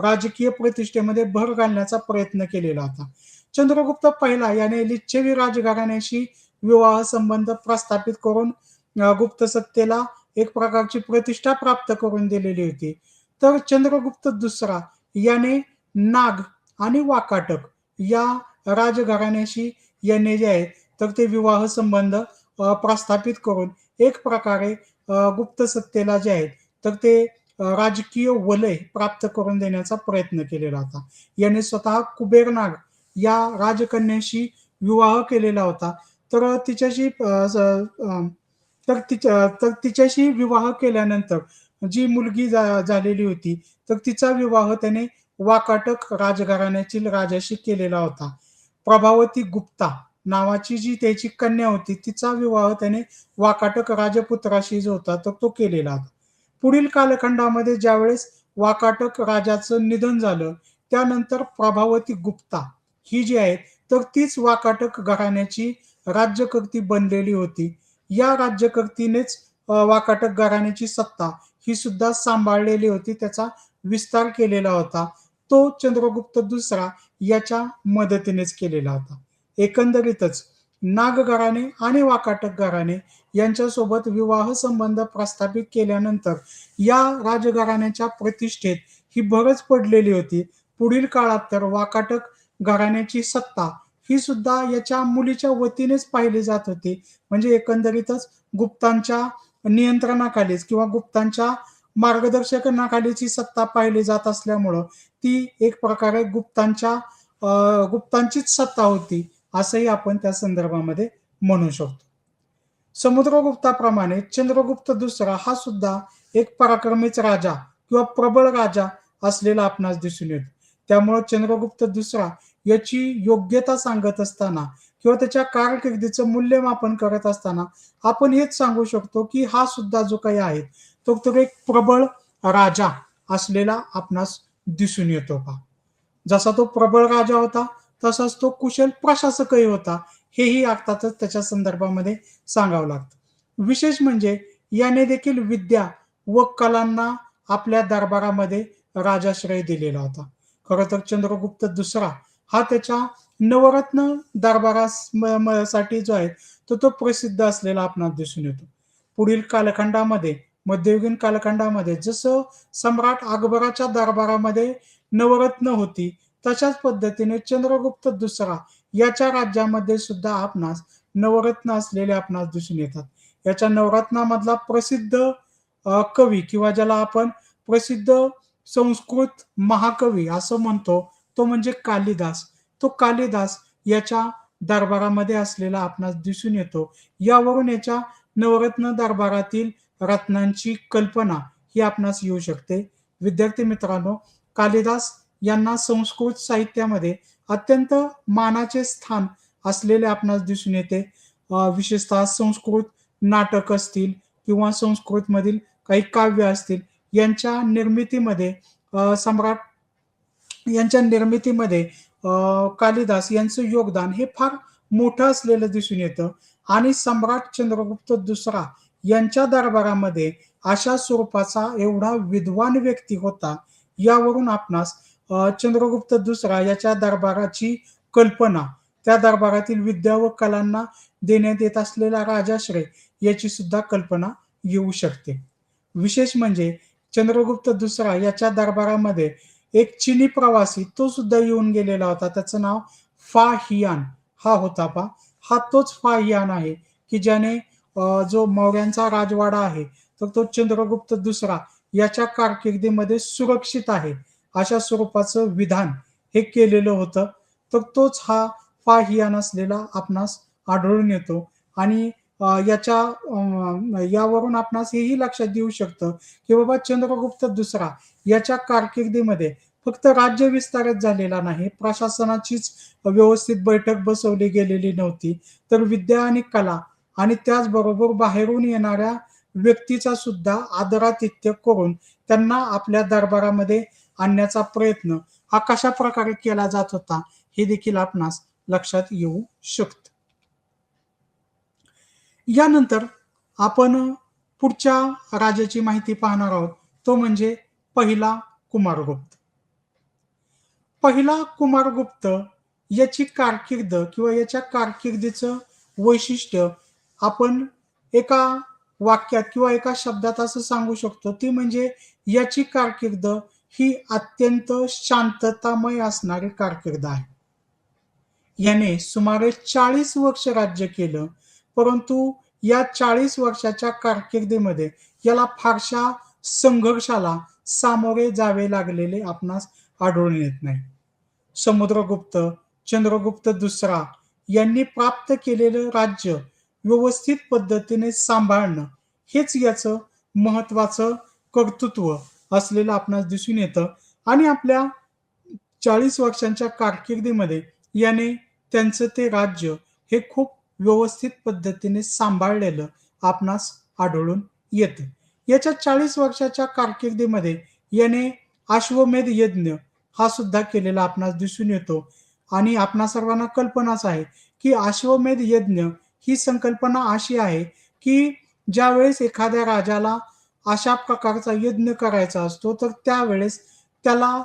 राजकीय प्रतिष्ठेमध्ये भर घालण्याचा प्रयत्न केलेला होता. चंद्रगुप्त पहिला याने लिच्छवी राजघराण्याशी विवाह संबंध प्रस्थापित करून गुप्त सत्तेला एक प्रकारची प्रतिष्ठा प्राप्त करून दिलेली होती. तर चंद्रगुप्त दुसरा याने नाग आणि वाकाटक या राजघराण्याशी याने जे आहे तर ते विवाह संबंध प्रस्थापित करून एक प्रकारे गुप्त सत्तेला जे आहेत तर ते राजकीय वलय प्राप्त करून देण्याचा प्रयत्न केलेला होता. याने स्वतः कुबेर नाग या राजकन्याशी विवाह केलेला होता. तर तिच्याशी तर तिच्याशी विवाह केल्यानंतर जी मुलगी झालेली होती तर तिचा विवाह त्याने वाकाटक राजघराण्यातील राजाशी केलेला होता. प्रभावती गुप्ता नावाची जी त्याची कन्या होती तिचा विवाह त्याने वाकाटक राजपुत्राशी जो होता तर तो केलेला होता. पुढील कालखंडामध्ये ज्यावेळेस वाकाटक राजाचं निधन झालं त्यानंतर प्रभावती गुप्ता ही जी आहे तर तीच वाकाटक घराण्याची राज्यकर्ती बनलेली होती. या राज्यकर्तीनेच वाकाटक घराण्याची सत्ता ही सुद्धा सांभाळलेली होती, त्याचा विस्तार केलेला होता. तो चंद्रगुप्त दुसरा याच्या मदतीनेच केलेला होता. एकंदरीतच नाग घराणे आणि वाकाटक घराणे यांच्यासोबत विवाह संबंध प्रस्थापित केल्यानंतर या राजघराण्याच्या प्रतिष्ठेत ही भरच पडलेली होती. पुढील काळात तर वाकाटक घराण्याची सत्ता ही सुद्धा याच्या मुलीच्या वतीनेच पाहिली जात होती. म्हणजे एकंदरीतच गुप्तांच्या नियंत्रणाखालीच किंवा गुप्तांच्या मार्गदर्शनाखालीच ही सत्ता पाहिली जात असल्यामुळं ती एक प्रकारे गुप्तांचीच सत्ता होती, असंही आपण त्या संदर्भामध्ये म्हणू शकतो. समुद्रगुप्ताप्रमाणे चंद्रगुप्त दुसरा हा सुद्धा एक पराक्रमीच राजा किंवा प्रबळ राजा असलेला आपणास दिसून येतो. त्यामुळे चंद्रगुप्त दुसरा याची योग्यता सांगत असताना किंवा त्याच्या कारकिर्दीचं मूल्यमापन करत असताना आपण हेच सांगू शकतो, की हा सुद्धा जो काही आहे, तो एक प्रबळ राजा असलेला आपणास दिसून येतो पहा. जसा तो प्रबळ राजा होता, तसाच तो कुशल प्रशासकही होता. हेही अर्थातच त्याच्या संदर्भामध्ये सांगावं लागतं. विशेष म्हणजे याने देखील विद्या व कलांना आपल्या दरबारामध्ये राजाश्रय दिलेला होता. खरं तर चंद्रगुप्त दुसरा हा त्याच्या नवरत्न साठी जो आहे तो प्रसिद्ध असलेला आपणास दिसून येतो. पुढील कालखंडामध्ये मध्ययुगीन कालखंडामध्ये जसं सम्राट अकबराच्या दरबारामध्ये नवरत्न होती, तशाच पद्धतीने चंद्रगुप्त दुसरा याच्या राज्यामध्ये सुद्धा आपणास नवरत्न असलेले आपणास दिसून येतात. याच्या नवरत्नामधला प्रसिद्ध कवी किंवा ज्याला आपण प्रसिद्ध संस्कृत महाकवी असं म्हणतो, तो म्हणजे कालिदास. तो कालिदास याच्या दरबारामध्ये असलेला आपणास दिसून येतो. यावरून याच्या नवरत्न दरबारातील रत्नांची कल्पना ही आपणास येऊ शकते. विद्यार्थी मित्रांनो, कालिदास यांना संस्कृत साहित्यामध्ये अत्यंत मानाचे स्थान असलेले आपणास दिसून येते. विशेषतः संस्कृत नाटक असतील किंवा संस्कृतमधील काही काव्य असतील यांच्या निर्मितीमध्ये सम्राट यांच्या निर्मितीमध्ये कालिदास यांचं योगदान हे फार मोठं असलेलं दिसून येतं आणि सम्राट चंद्रगुप्त दुसरा यांच्या दरबारामध्ये अशा स्वरूपाचा एवढा विद्वान व्यक्ती होता. यावरून आपणास चंद्रगुप्त दुसरा याच्या दरबाराची कल्पना, त्या दरबारातील विद्या व कलांना देण्यात येत असलेला राजाश्रय याची सुद्धा कल्पना येऊ शकते. विशेष म्हणजे चंद्रगुप्त दुसरा याच्या दरबारामध्ये एक चीनी प्रवासी तो सुद्धा येऊन गेलेला होता. त्याचं नाव फा हियान हा होता पहा. हा तोच फा हियान आहे, की ज्याने जो मौर्यांचा राजवाडा आहे, तर तो चंद्रगुप्त दुसरा याच्या कारकिर्दीमध्ये सुरक्षित आहे, अशा स्वरूपाचं विधान हे केलेलं होतं. तर तोच हा फा हियान असलेला आपणास आढळून येतो आणि यावरून आपणास हेही लक्षात येऊ शकतं, की बाबा चंद्रगुप्त दुसरा याच्या कारकिर्दीमध्ये फक्त राज्य विस्तारच झालेला नाही, प्रशासनाचीच व्यवस्थित बैठक बसवली गेलेली नव्हती, तर विद्या आणि कला आणि त्याचबरोबर बाहेरून येणाऱ्या व्यक्तीचा सुद्धा आदरातिथ्य करून त्यांना आपल्या दरबारामध्ये आणण्याचा प्रयत्न हा कशा प्रकारे केला जात होता, हे देखील आपणास लक्षात येऊ शकतं. यानंतर आपण पुढच्या राजाची माहिती पाहणार आहोत, तो म्हणजे पहिला कुमारगुप्त. पहिला कुमारगुप्त याची कारकीर्द किंवा याच्या कारकिर्दीचं वैशिष्ट्य आपण एका वाक्यात किंवा एका शब्दात असं सांगू शकतो, ती म्हणजे याची कारकीर्द ही अत्यंत शांततामय असणारी कारकीर्द आहे. याने सुमारे 40 वर्ष राज्य केलं, परंतु या 40 वर्षाच्या कारकिर्दीमध्ये याला फारशा संघर्षाला सामोरे जावे लागलेले आपणास आढळून येत नाही. समुद्रगुप्त, चंद्रगुप्त दुसरा यांनी प्राप्त केलेलं राज्य व्यवस्थित पद्धतीने सांभाळणं हेच याचं महत्वाचं कर्तृत्व असलेलं आपणास दिसून येतं आणि आपल्या 40 वर्षांच्या कारकिर्दीमध्ये याने त्यांचं ते राज्य हे खूप व्यवस्थित पद्धतीने सांभाळलेलं आपणास आढळून येतं. याच्या 40 वर्षाच्या कारकिर्दीमध्ये याने अश्वमेध यज्ञ हा सुद्धा केलेला आपणास दिसून येतो आणि आपणा सर्वांना कल्पनाच आहे, की अश्वमेध यज्ञ ही संकल्पना अशी आहे, की ज्यावेळेस एखाद्या राजाला अशा प्रकारचा यज्ञ करायचा असतो, तर त्यावेळेस त्याला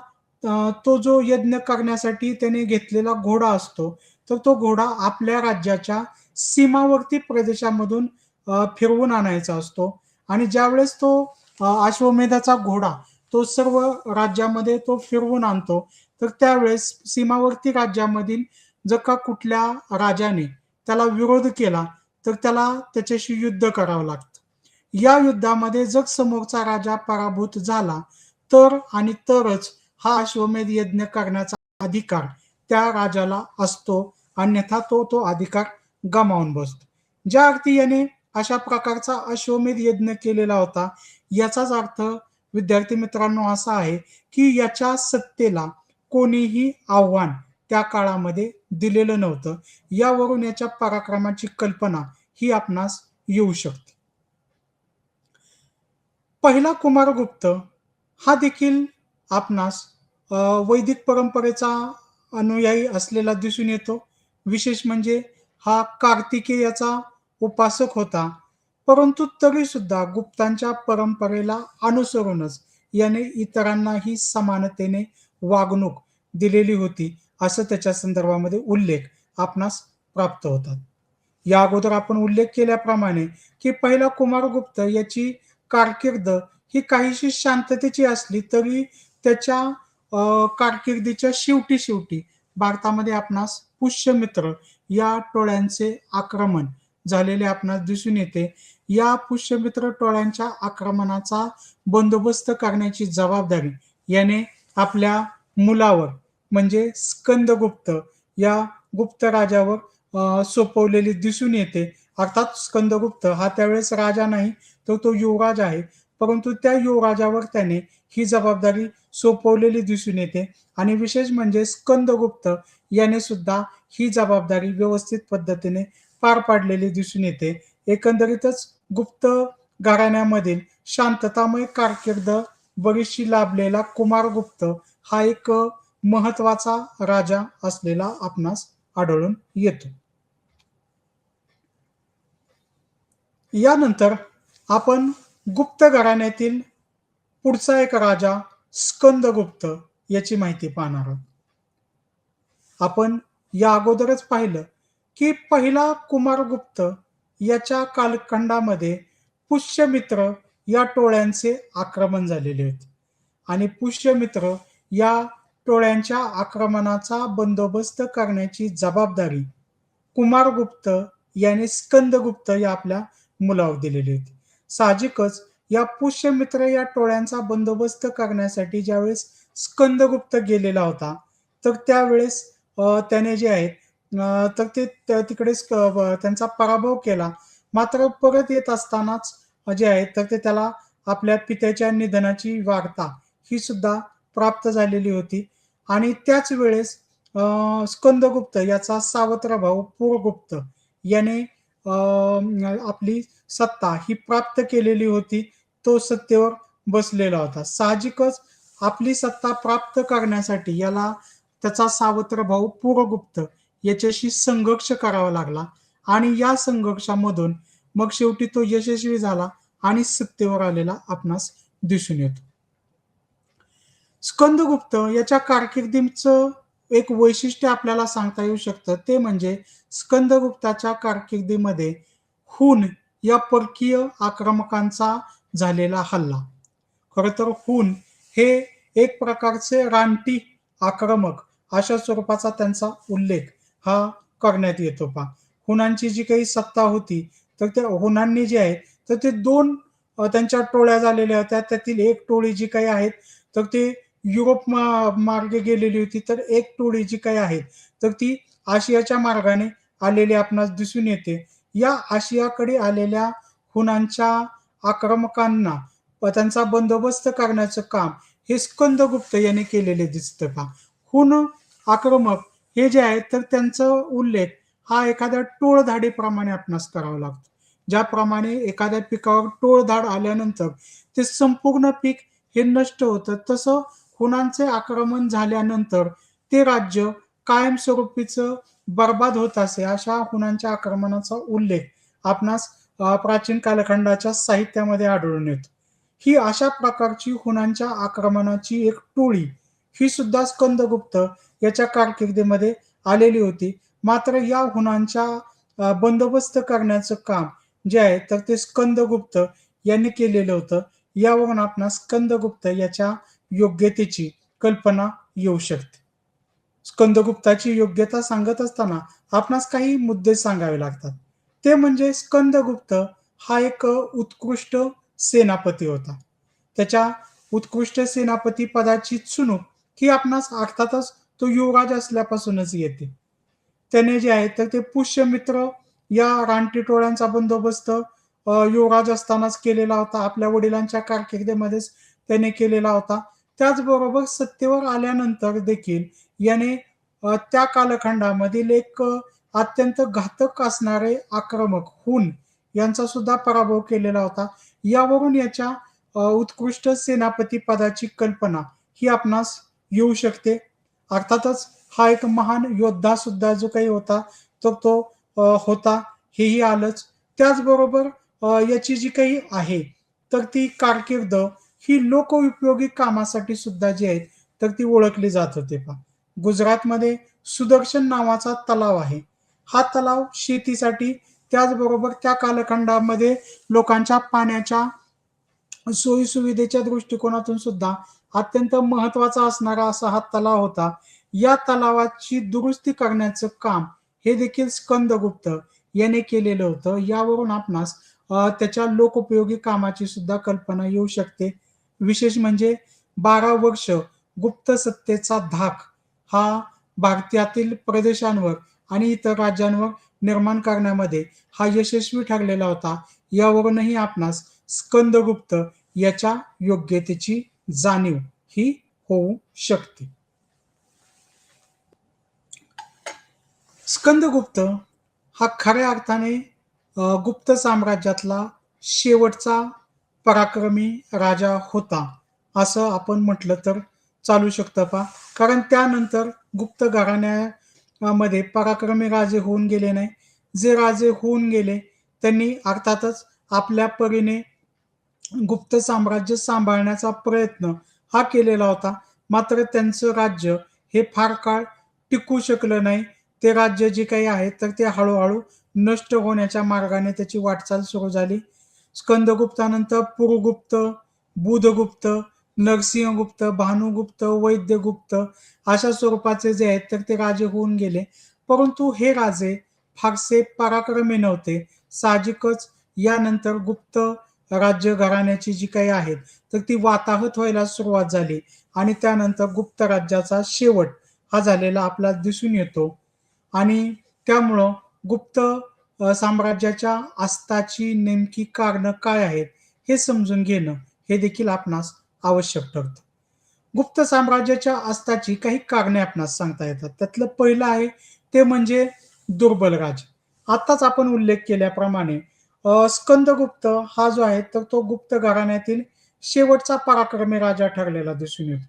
तो जो यज्ञ करण्यासाठी त्याने घेतलेला घोडा असतो, तर तो घोडा आपल्या राज्याच्या सीमावर्ती प्रदेशामधून फिरवून आणायचा असतो आणि ज्यावेळेस तो अश्वमेधाचा घोडा तो सर्व राज्यामध्ये तो फिरवून आणतो, तर त्यावेळेस सीमावर्ती राज्यामधील जर का कुठल्या राजाने त्याला विरोध केला, तर त्याला त्याच्याशी युद्ध करावं लागतं. या युद्धामध्ये जर समोरचा राजा पराभूत झाला, तर आणि तरच हा अश्वमेध यज्ञ करण्याचा अधिकार त्या राजाला असतो, अन्यथा तो अधिकार गमावून बसतो. ज्या अर्थी याने अशा प्रकारचा अश्वमेध यज्ञ केलेला होता, याचाच अर्थ विद्यार्थी मित्रांनो असा आहे, की याच्या सत्तेला कोणीही आव्हान त्या काळामध्ये दिलेलं नव्हतं. यावरून याच्या पराक्रमाची कल्पना ही आपणास येऊ शकते. पहिला कुमारगुप्त हा देखील आपणास अ, वैदिक परंपरेचा अनुयायी असलेला दिसून येतो. विशेष म्हणजे हा कार्तिकेयाचा उपासक होता. परंतु तरीसुद्धा गुप्तांच्या परंपरेला अनुसरूनच याने इतरांनाही समानतेने वागणूक दिलेली होती, असं त्याच्या संदर्भामध्ये उल्लेख आपणास प्राप्त होतात. या अगोदर आपण उल्लेख केल्याप्रमाणे, की पहिला कुमारगुप्त याची कारकीर्द ही काहीशी शांततेची असली तरी त्याच्या कारकिर्दीच्या शेवटी भारतामध्ये आपणास पुष्यमित्र या टोळ्यांचे आक्रमण झालेले आपणास दिसून येते. या पुष्यमित्र टोळ्यांच्या आक्रमणाचा बंदोबस्त करण्याची जबाबदारी याने आपल्या मुलावर म्हणजे स्कंदगुप्त या गुप्त राजावर सोपवलेली दिसून येते. अर्थात स्कंदगुप्त हा त्यावेळेस राजा नाही, तर तो युवराज आहे. परंतु त्या युवराजावर त्याने ही जबाबदारी सोपवलेली दिसून येते आणि विशेष म्हणजे स्कंदगुप्त याने सुद्धा ही जबाबदारी व्यवस्थित पद्धतीने पार पाडलेली दिसून येते. एकंदरीतच गुप्त घराण्यामधील शांततामय कारकीर्द बरीचशी लाभलेला कुमारगुप्त हा एक महत्वाचा राजा असलेला आपणास आढळून येतो. यानंतर आपण गुप्त घराण्यातील पुढचा एक राजा स्कंदगुप्त याची माहिती पाहणार आहोत. आपण या अगोदरच पाहिलं, की पहिला कुमारगुप्त याच्या कालखंडामध्ये पुष्यमित्र या टोळ्यांचे आक्रमण झालेले होते आणि पुष्यमित्र या टोळ्यांच्या आक्रमणाचा बंदोबस्त करण्याची जबाबदारी कुमारगुप्त याने स्कंदगुप्त या आपल्या मुलावर दिलेली होती. साहजिकच या पुष्यमित्र या टोळ्यांचा बंदोबस्त करण्यासाठी ज्यावेळेस स्कंदगुप्त गेलेला होता, तर त्यावेळेस त्याने जे आहे तर ते तिकडे त्यांचा पराभव केला. मात्र परत येत असतानाच जे आहे तर ते त्याला आपल्या पित्याच्या निधनाची वार्ता ही सुद्धा प्राप्त झालेली होती आणि त्याच वेळेस स्कंदगुप्त याचा सावत्र भाऊ पुरगुप्त याने आपली सत्ता ही प्राप्त केलेली होती. तो सत्तेवर बसलेला होता. साहजिकच आपली सत्ता प्राप्त करण्यासाठी याला त्याचा सावत्र भाऊ पुरगुप्त याच्याशी संघर्ष करावा लागला आणि या संघर्षामधून मग शेवटी तो यशस्वी झाला आणि सत्तेवर आलेला आपणास दिसून येतो. स्कंदगुप्त याच्या कारकिर्दीचं एक वैशिष्ट्य आपल्याला सांगता येऊ शकतं. ते म्हणजे स्कंदगुप्ताच्या कारकिर्दीमध्ये हून या परकीय आक्रमकांचा झालेला हल्ला. खरं तर हून हे एक प्रकारचे रानटी आक्रमक अशा स्वरूपाचा त्यांचा उल्लेख हा करण्यात येतो पहा. हुनांची जी काही सत्ता होती, तर त्या हुनांनी जे आहे, तर ते 2 त्यांच्या टोळ्या झालेल्या होत्या. त्यातील एक टोळी जी काही आहेत, तर ते युरोप मार्गे गेलेली होती. तर एक टोळी जी काही आहे, तर ती आशियाच्या मार्गाने आलेली आपणास दिसून येते. या आशियाकडे आलेल्या हुनांच्या आक्रमकांना त्यांचा बंदोबस्त करण्याचं काम हे स्कंदगुप्त याने केलेले दिसतं पहा. हुन आक्रमक हे जे आहेत तर त्यांचा उल्लेख हा एखाद्या टोळधाडीप्रमाणे आपणास करावा लागतो. ज्याप्रमाणे एखाद्या पिकावर टोळधाड आल्यानंतर ते संपूर्ण पीक हे नष्ट होतं, तसं हुनांचे आक्रमण झाल्यानंतर ते राज्य कायमस्वरूपीचं बरबाद होत असे. अशा हुनांच्या आक्रमणाचा उल्लेख आपणास प्राचीन कालखंडाच्या साहित्यामध्ये आढळून येतो. ही अशा प्रकारची हुनांच्या आक्रमणाची एक टोळी ही सुद्धा स्कंदगुप्त याच्या कारकिर्दीमध्ये आलेली होती. मात्र या हुनांच्या बंदोबस्त करण्याचं काम जे आहे तर ते स्कंदगुप्त यांनी केलेलं होतं. यावरून आपणास स्कंदगुप्त याच्या योग्यतेची कल्पना येऊ शकते. स्कंदगुप्ताची योग्यता सांगत असताना आपणास काही मुद्दे सांगावे लागतात. ते म्हणजे स्कंदगुप्त हा एक उत्कृष्ट सेनापती होता. त्याच्या उत्कृष्ट सेनापती पदाची चुणूक ही आपणास अर्थातच तो युवराज असल्यापासूनच येते. त्याने जे आहे तर ते पुष्यमित्र या रानटी टोळ्यांचा बंदोबस्त युवराज असतानाच केलेला होता. आपल्या वडिलांच्या कारकिर्दीमध्येच त्याने केलेला होता. त्याचबरोबर सत्तेवर आल्यानंतर देखील याने त्या कालखंडामधील एक अत्यंत घातक असणारे आक्रमक हुन यांचा सुद्धा पराभव केलेला होता. यावरून याच्या उत्कृष्ट सेनापती पदाची कल्पना ही आपणास येऊ शकते. अर्थातच हा एक महान योद्धा सुद्धा जो काही होता, तर तो होता हेही आलंच. त्याचबरोबर याची जी काही आहे, तर ती कारकीर्द ही लोकोपयोगी कामासाठी सुद्धा जी आहे, तर ती ओळखली जात होते पहा. गुजरातमध्ये सुदर्शन नावाचा तलाव आहे. हा तलाव शेतीसाठी त्याचबरोबर त्या कालखंडामध्ये लोकांच्या पाण्याच्या सोयी-सुविधेच्या दृष्टिकोनातून सुद्धा अत्यंत महत्त्वाचा असणारा असा हा तलाव होता. या तलावाची दुरुस्ती करण्याचं काम हे देखील स्कंदगुप्त याने केलेलं होतं. यावरून आपणास त्याच्या लोकोपयोगी कामाची सुद्धा कल्पना येऊ शकते. विशेष म्हणजे 12 वर्ष गुप्त सत्तेचा धाक हा भारतातील प्रदेशांवर आणि इतर राज्यांवर निर्माण करण्यामध्ये हा यशस्वी ठरलेला होता. यावरूनही आपणास स्कंदगुप्त याच्या योग्यतेची जाणीव ही होऊ शकते. स्कंदगुप्त हा खऱ्या अर्थाने गुप्त साम्राज्यातला शेवटचा पराक्रमी राजा होता, असं आपण म्हटलं तर चालू शकतं पहा. कारण त्यानंतर गुप्त घराण्यामध्ये पराक्रमी राजे होऊन गेले नाही. जे राजे होऊन गेले त्यांनी अर्थातच आपल्या परीने गुप्त साम्राज्य सांभाळण्याचा प्रयत्न हा केलेला होता. मात्र त्यांचं राज्य हे फार काळ टिकू शकलं नाही. ते राज्य जे काही आहे तर ते हळू-हळू नष्ट होण्याच्या मार्गाने त्याची वाटचाल सुरू झाली. स्कंदगुप्तानंतर पुरुगुप्त, बुधगुप्त, नरसिंहगुप्त, भानुगुप्त, वैद्यगुप्त अशा स्वरूपाचे जे आहेत तर ते राजे होऊन गेले. परंतु हे राजे फारसे पराक्रमी नव्हते. साहजिकच यानंतर गुप्त राज्य घराण्याची जी काही आहेत, तर ती वाताहत व्हायला सुरुवात झाली आणि त्यानंतर गुप्त राज्याचा शेवट हा झालेला आपल्याला दिसून येतो आणि त्यामुळं गुप्त साम्राज्याच्या अस्ताची नेमकी कारणं काय आहेत, हे समजून घेणं हे देखील आपणास आवश्यक ठरतं. गुप्त साम्राज्याच्या अस्ताची काही कारणे आपणास सांगता येतात. त्यातलं पहिलं आहे ते म्हणजे दुर्बल राजा. आत्ताच आपण उल्लेख केल्याप्रमाणे स्कंदगुप्त हा जो आहे तर तो गुप्त घराण्यातील शेवटचा पराक्रमी राजा ठरलेला दिसून येतो.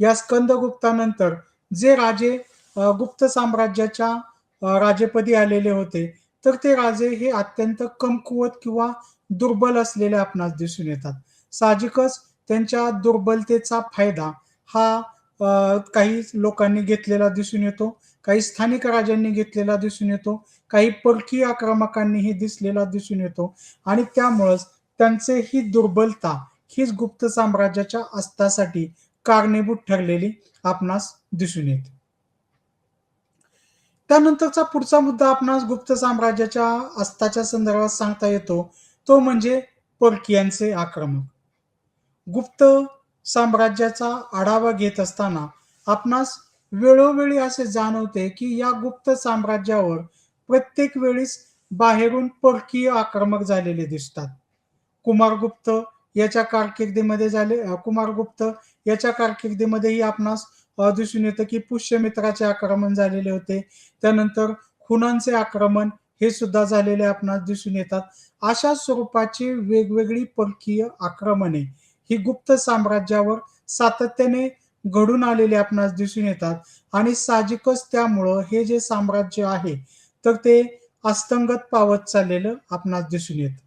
या स्कंदगुप्तानंतर जे राजे गुप्त साम्राज्याच्या राजेपदी आलेले होते, तर ते राजे हे अत्यंत कमकुवत किंवा दुर्बल असलेले आपणास दिसून येतात. साहजिकच त्यांच्या दुर्बलतेचा फायदा हा काही लोकांनी घेतलेला दिसून येतो. काही स्थानिक राजांनी घेतलेला दिसून येतो. काही परकीय आक्रमकांनीही दिसलेला दिसून येतो आणि त्यामुळंच त्यांचे ही दुर्बलता हीच गुप्त साम्राज्याच्या अस्तासाठी कारणीभूत ठरलेली आपणास दिसून येते. त्यानंतरचा पुढचा मुद्दा आपणास गुप्त साम्राज्याच्या अस्ताच्या संदर्भात सांगता येतो, तो म्हणजे परकीयांचे आक्रमण. गुप्त साम्राज्याचा आढावा घेत असताना आपणास वेळोवेळी असे जाणवते, की या गुप्त साम्राज्यावर प्रत्येक वेळीस बाहेरून परकीय आक्रमक झालेले दिसतात. कुमारगुप्त याच्या कारकिर्दीमध्ये झाले कुमारगुप्त याच्या कारकिर्दीमध्येही आपणास दिसून येतं, की पुष्यमित्राचे आक्रमण झालेले होते. त्यानंतर हुनांचे आक्रमण हे सुद्धा झालेले आपणास दिसून येतात. अशा स्वरूपाची वेगवेगळी परकीय आक्रमणे ही गुप्त साम्राज्यावर सातत्याने घडून आलेले आपणास दिसून येतात आणि साहजिकच त्यामुळं हे जे साम्राज्य आहे, तर ते अस्तंगत पावत चाललेलं आपणास दिसून येतं.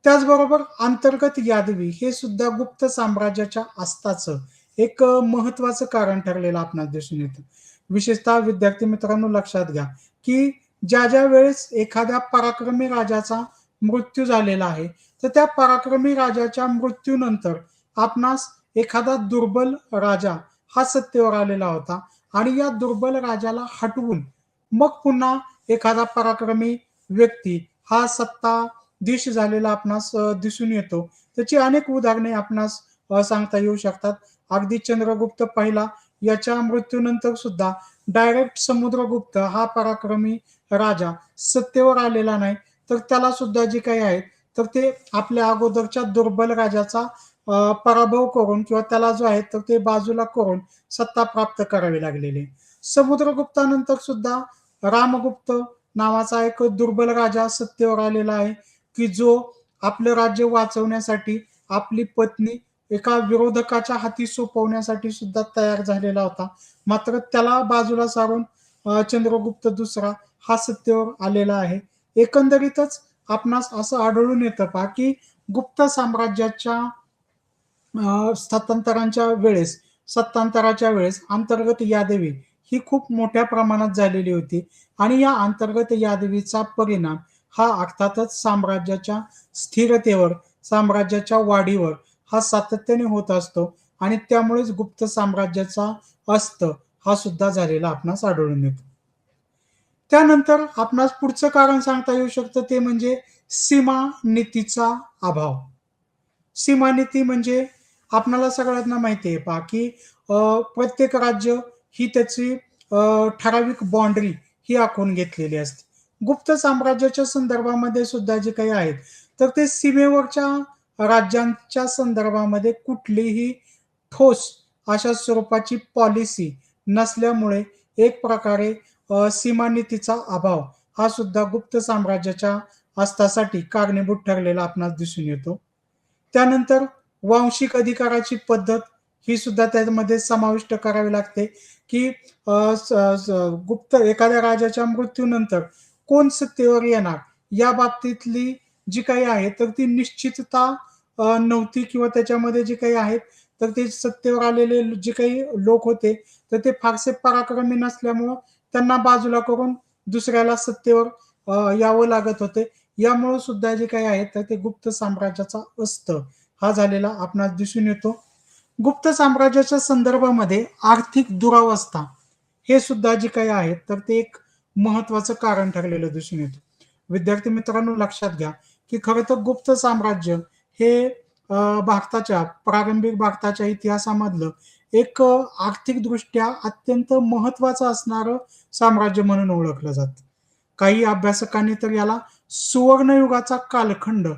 त्याचबरोबर अंतर्गत यादवी हे सुद्धा गुप्त साम्राज्याच्या अस्ताचं एक महत्वाचं कारण ठरलेलं आपणास दिसून येतं. विशेषतः विद्यार्थी मित्रांनो लक्षात घ्या, की ज्या वेळेस एखाद्या पराक्रमी राजाचा मृत्यू झालेला आहे, तर त्या पराक्रमी राजाच्या मृत्यूनंतर आपणास एखादा दुर्बल राजा हा सत्तेवर आलेला होता आणि या दुर्बल राजाला हटवून मग पुन्हा एखादा पराक्रमी व्यक्ती हा सत्ताधीश झालेला आपणास दिसून येतो. त्याची अनेक उदाहरणे आपणास सांगता येऊ शकतात. अगदी चंद्रगुप्त पहिला याच्या मृत्यूनंतर सुद्धा डायरेक्ट समुद्रगुप्त हा पराक्रमी राजा सत्तेवर आलेला नाही. तर त्याला सुद्धा जे काही आहे, तर ते आपल्या अगोदरच्या दुर्बल राजाचा पराभव करून किंवा त्याला जो आहे, तर ते बाजूला करून सत्ता प्राप्त करावी लागलेली आहे. समुद्रगुप्तानंतर सुद्धा रामगुप्त नावाचा एक दुर्बल राजा सत्तेवर आलेला आहे, की जो आपलं राज्य वाचवण्यासाठी आपली पत्नी एका विरोधकाच्या हाती सोपवण्यासाठी सुद्धा तयार झालेला होता. मात्र त्याला बाजूला सारून चंद्रगुप्त दुसरा हा सत्तेवर आलेला आहे. एकंदरीतच आपणास असं आढळून येतं पहा, की गुप्त साम्राज्याच्या सत्तांतरांच्या वेळेस सत्तांतराच्या वेळेस अंतर्गत यादवी ही खूप मोठ्या प्रमाणात झालेली होती आणि या अंतर्गत यादवीचा परिणाम हा अर्थातच साम्राज्याच्या स्थिरतेवर, साम्राज्याच्या वाढीवर हा सातत्याने होत असतो आणि त्यामुळेच गुप्त साम्राज्याचा अस्त हा सुद्धा झालेला आपणास आढळून येतो. त्यानंतर आपणास पुढचं कारण सांगता येऊ शकतं ते म्हणजे सीमा नीतीचा अभाव. सीमानीती म्हणजे आपणाला सगळ्यांना माहिती आहे पहा, की प्रत्येक राज्य ही त्याची ठराविक बाउंडरी ही आखून घेतलेली असते. गुप्त साम्राज्याच्या संदर्भामध्ये सुद्धा जे काही आहेत, तर ते सीमेवरच्या राज्यांच्या संदर्भामध्ये कुठलीही ठोस अशा स्वरूपाची पॉलिसी नसल्यामुळे एक प्रकारे सीमानीतीचा अभाव हा सुद्धा गुप्त साम्राज्याच्या अस्तासाठी कारणीभूत ठरलेला आपणास दिसून येतो. त्यानंतर वांशिक अधिकाराची पद्धत ही सुद्धा त्यामध्ये समाविष्ट करावी लागते, की अ, स स गुप्त एखाद्या राजाच्या मृत्यूनंतर कोण सत्तेवर येणार या बाबतीतली जी काही आहे, तर ती निश्चितता नव्हती किंवा त्याच्यामध्ये जे काही आहेत, तर ते सत्तेवर आलेले जे काही लोक होते, तर ते फारसे पराक्रमी नसल्यामुळं त्यांना बाजूला करून दुसऱ्याला सत्तेवर यावं लागत होते. यामुळं सुद्धा जे काही आहे, तर ते गुप्त साम्राज्याचा अस्त हा झालेला आपणास दिसून येतो. गुप्त साम्राज्याच्या संदर्भामध्ये आर्थिक दुरावस्था हे सुद्धा जे काही आहे, तर ते एक महत्त्वाचं कारण ठरलेलं दिसून येतं. विद्यार्थी मित्रांनो लक्षात घ्या, की खरं तर गुप्त साम्राज्य हे भारताच्या प्रारंभिक भारताच्या इतिहासामधलं एक आर्थिकदृष्ट्या अत्यंत महत्त्वाचं असणारं साम्राज्य म्हणून ओळखलं जातं. काही अभ्यासकांनी तर याला सुवर्णयुगाचा कालखंड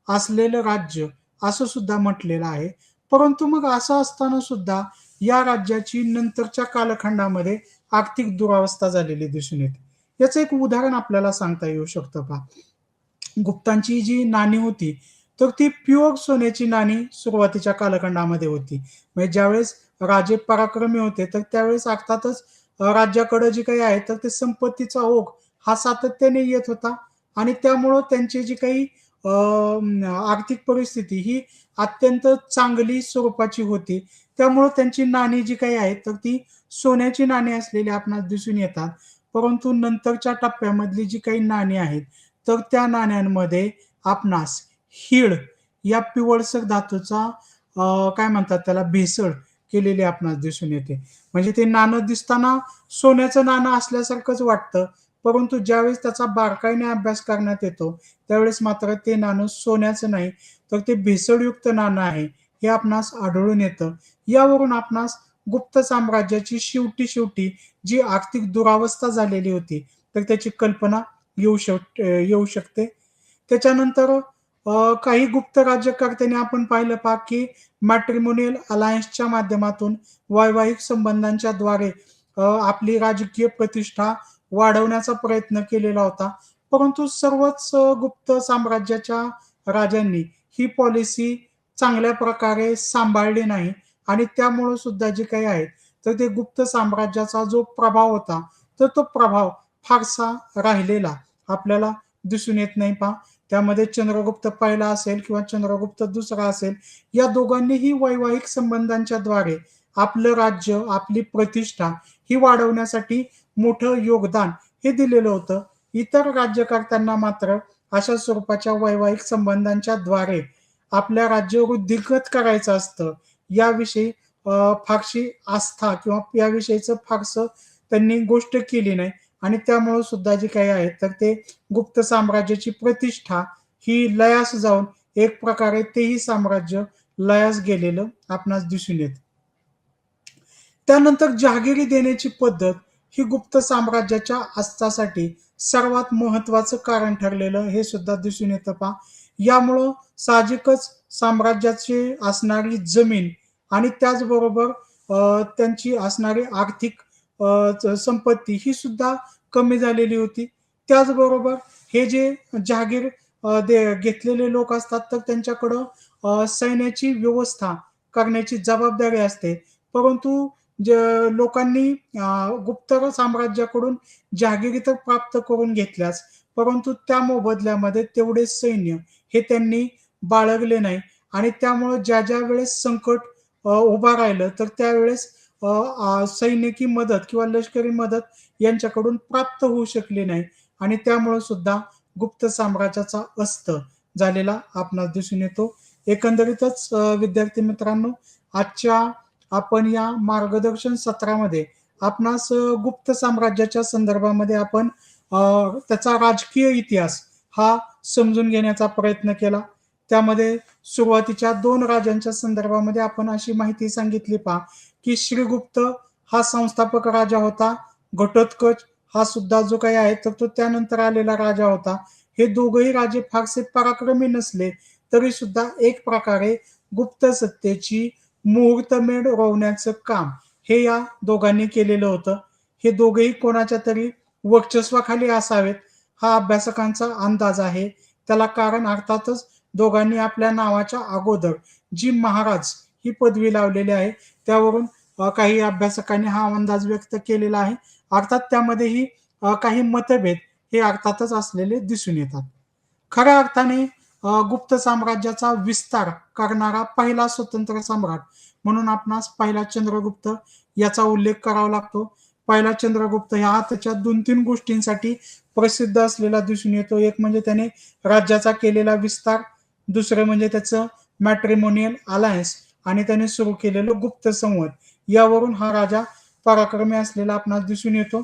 असलेलं राज्य असं सुद्धा म्हटलेलं आहे. परंतु मग असं असताना सुद्धा या राज्याची नंतरच्या कालखंडामध्ये आर्थिक दुरावस्था झालेली दिसून येते. याचं एक उदाहरण आपल्याला सांगता येऊ शकतं पहा. गुप्तांची जी नाणी होती, तर ती प्युअर सोन्याची नाणी सुरुवातीच्या कालखंडामध्ये होती. म्हणजे ज्यावेळेस राजे पराक्रमी होते, तर त्यावेळेस अर्थातच राज्याकडे जे काही आहे, तर ते संपत्तीचा ओघ हा सातत्याने येत होता आणि त्यामुळं त्यांची जी काही आर्थिक परिस्थिती ही अत्यंत चांगली स्वरूपाची होती. त्यामुळं त्यांची नाणी जी काही आहेत, तर ती सोन्याची नाणी असलेली आपणास दिसून येतात. परंतु नंतरच्या टप्प्यामधली जी काही नाणी आहेत, तर त्या नाण्यांमध्ये आपणास हीळ या पिवळसर धातूचा काय म्हणतात त्याला भेसळ केलेली आपणास दिसून येते. म्हणजे ते नाणं दिसताना सोन्याचं नाणं असल्यासारखंच वाटतं. परंतु ज्यावेळेस त्याचा बारकाईने अभ्यास करण्यात येतो, त्यावेळेस मात्र ते नाणं सोन्याचं नाही, तर ते भेसळयुक्त नाणं आहे, हे आपणास आढळून येतं. यावरून आपणास गुप्त साम्राज्याची शेवटी जी आर्थिक दुरावस्था झालेली होती, तर त्याची कल्पना येऊ शकते. त्याच्यानंतर काही गुप्त राज्यकर्त्यांनी आपण पाहिलं पहा, की मॅट्रिमोनियल अलायन्सच्या माध्यमातून वैवाहिक संबंधांच्या द्वारे आपली राजकीय प्रतिष्ठा वाढवण्याचा प्रयत्न केलेला होता. परंतु सर्वच गुप्त साम्राज्याच्या राजांनी ही पॉलिसी चांगल्या प्रकारे सांभाळली नाही आणि त्यामुळं सुद्धा जे काही आहे, तर ते गुप्त साम्राज्याचा जो प्रभाव होता, तर तो प्रभाव फारसा राहिलेला आपल्याला दिसून येत नाही पहा. त्यामध्ये चंद्रगुप्त पहिला असेल किंवा चंद्रगुप्त दुसरा असेल, या दोघांनीही वैवाहिक संबंधांच्या द्वारे आपलं राज्य, आपली प्रतिष्ठा ही वाढवण्यासाठी मोठं योगदान हे दिलेलं होतं. इतर राज्यकर्त्यांना मात्र अशा स्वरूपाच्या वैवाहिक संबंधांच्या द्वारे आपल्या राज्य वृद्धिंगत करायचं असतं. याविषयी फारशी आस्था किंवा याविषयीचं फारसं त्यांनी गोष्ट केली नाही आणि त्यामुळे सुद्धा जे काही आहे तर ते गुप्त साम्राज्याची प्रतिष्ठा ही लयास जाऊन एक प्रकारे तेही साम्राज्य लयास गेलेलं आपणास दिसून येतं. त्यानंतर जहागिरी देण्याची पद्धत ही गुप्त साम्राज्याच्या अस्तासाठी सर्वात महत्वाचं कारण ठरलेलं हे सुद्धा दिसून येतं पहा. यामुळं साहजिकच साम्राज्याची असणारी जमीन आणि त्याचबरोबर त्यांची असणारी आर्थिक संपत्ती ही सुद्धा कमी झालेली होती. त्याचबरोबर हे जे जहागीर घेतलेले लोक असतात तर त्यांच्याकडं सैन्याची व्यवस्था करण्याची जबाबदारी असते. परंतु जे लोकांनी गुप्त साम्राज्याकडून जहागिरी तर प्राप्त करून घेतल्याच, परंतु त्या मोबदल्यामध्ये तेवढे सैन्य हे त्यांनी बाळगले नाही आणि त्यामुळे ज्या ज्या वेळेस संकट उभा राहिलं तर त्यावेळेस सैनिकी मदत किंवा लष्करी मदत यांच्याकडून प्राप्त होऊ शकली नाही आणि त्यामुळे सुद्धा गुप्त साम्राज्याचा अस्त झालेला आपणास दिसून येतो. एकंदरीतच विद्यार्थी मित्रांनो, आजच्या आपण या मार्गदर्शन सत्रामध्ये आपणास गुप्त साम्राज्याच्या संदर्भामध्ये आपण त्याचा राजकीय इतिहास हा समजून घेण्याचा प्रयत्न केला. त्यामध्ये सुरुवातीच्या 2 राजांच्या संदर्भामध्ये आपण अशी माहिती सांगितली पहा, की श्रीगुप्त हा संस्थापक राजा होता. घटोत्कच हा सुद्धा जो काही आहे तर तो त्यानंतर आलेला राजा होता. हे दोघंही राजे फारसे पराक्रमी नसले तरी सुद्धा एक प्रकारे गुप्त सत्तेची मुहूर्तमेढ रोवण्याचं काम हे या दोघांनी केलेलं होतं. हे दोघेही कोणाच्या तरी वर्चस्वाखाली असावेत हा अभ्यासकांचा अंदाज आहे. त्याला कारण अर्थातच दोघांनी आपल्या नावाच्या अगोदर जी महाराज ही पदवी लावलेली आहे त्यावरून काही अभ्यासकांनी हा अंदाज व्यक्त केलेला आहे. अर्थात त्यामध्येही काही मतभेद हे अर्थातच असलेले दिसून येतात. खऱ्या अर्थाने गुप्त साम्राज्याचा विस्तार करणारा पहिला स्वतंत्र सम्राट म्हणून आपणास पहिला चंद्रगुप्त याचा उल्लेख करावा लागतो. पहिला चंद्रगुप्त हा त्याच्या 2-3 गोष्टींसाठी प्रसिद्ध असलेला दिसून येतो. एक म्हणजे त्याने राज्याचा केलेला विस्तार, दुसरं म्हणजे त्याचं मॅट्रिमोनियल अलायन्स आणि त्याने सुरू केलेलं गुप्त संवत. यावरून हा राजा पराक्रमी असलेला आपणास दिसून येतो.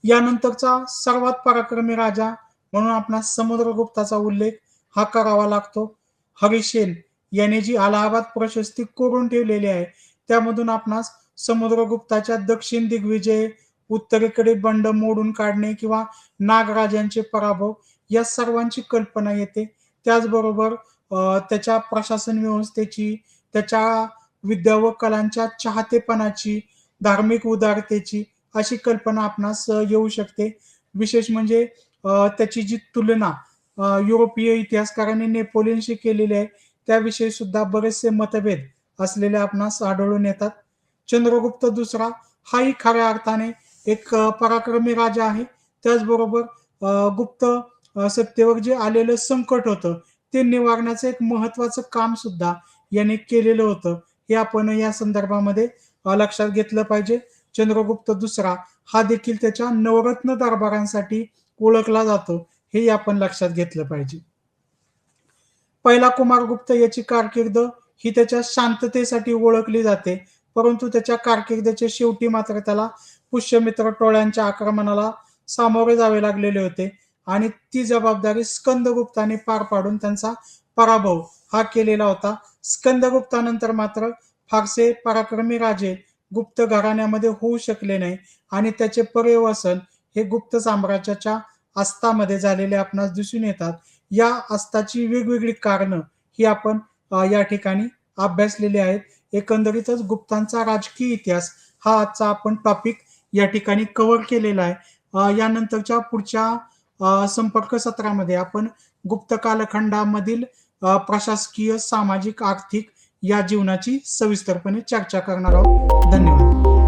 यानंतरचा सर्वात पराक्रमी राजा म्हणून आपणास समुद्रगुप्ताचा उल्लेख हा करावा लागतो. हरिसेन याने जी अलाहाबाद प्रशस्ती कोरून ठेवलेली आहे त्यामधून आपणास समुद्रगुप्ताच्या दक्षिण दिग्विजय, उत्तरेकडे बंड मोडून काढणे किंवा नागराजांचे पराभव या सर्वांची कल्पना येते. त्याचबरोबर त्याच्या प्रशासन व्यवस्थेची, त्याच्या विद्या व कलांच्या चाहतेपणाची, धार्मिक उदारतेची अशी कल्पना आपणास येऊ शकते. विशेष म्हणजे त्याची जी तुलना युरोपीय इतिहासकारांनी नेपोलियनशी केलेली आहे त्याविषयी सुद्धा बरेचसे मतभेद असलेले आपणास आढळून येतात. चंद्रगुप्त दुसरा हाही खऱ्या अर्थाने एक पराक्रमी राजा आहे. त्याचबरोबर गुप्त सत्तेवर जे आलेलं संकट होतं ते निवारण्याचं एक महत्वाचं काम सुद्धा याने केलेलं होतं. हे आपण या संदर्भामध्ये लक्षात घेतलं पाहिजे. चंद्रगुप्त दुसरा हा देखील त्याच्या नवरत्न दरबारांसाठी ओळखला जातो. हे आपण लक्षात घेतलं पाहिजे. पहिला कुमारगुप्त याची कारकीर्द ही त्याच्या शांततेसाठी ओळखली जाते. परंतु त्याच्या कारकिर्दीच्या शेवटी मात्र त्याला पुष्यमित्र टोळ्यांच्या आक्रमणाला सामोरे जावे लागलेले होते आणि ती जबाबदारी स्कंदगुप्ताने पार पाडून त्यांचा पराभव हा केलेला होता. स्कंदगुप्तानंतर मात्र फारसे पराक्रमी राजे गुप्त घराण्यामध्ये होऊ शकले नाही आणि त्याचे पर्यवसन हे गुप्त साम्राज्याच्या अस्तामध्ये झालेले आपणास दिसून येतात. या अस्ताची वेगवेगळी कारणं ही आपण या ठिकाणी अभ्यासलेली आहेत. एकंदरीतच गुप्तांचा राजकीय इतिहास हा आजचा आपण टॉपिक या ठिकाणी कव्हर केलेला आहे. यानंतरच्या पुढच्या संपर्क सत्रामध्ये आपण गुप्त कालखंडामधील प्रशासकीय, सामाजिक, आर्थिक या जीवनाची सविस्तरपणे चर्चा करणार आहोत. धन्यवाद.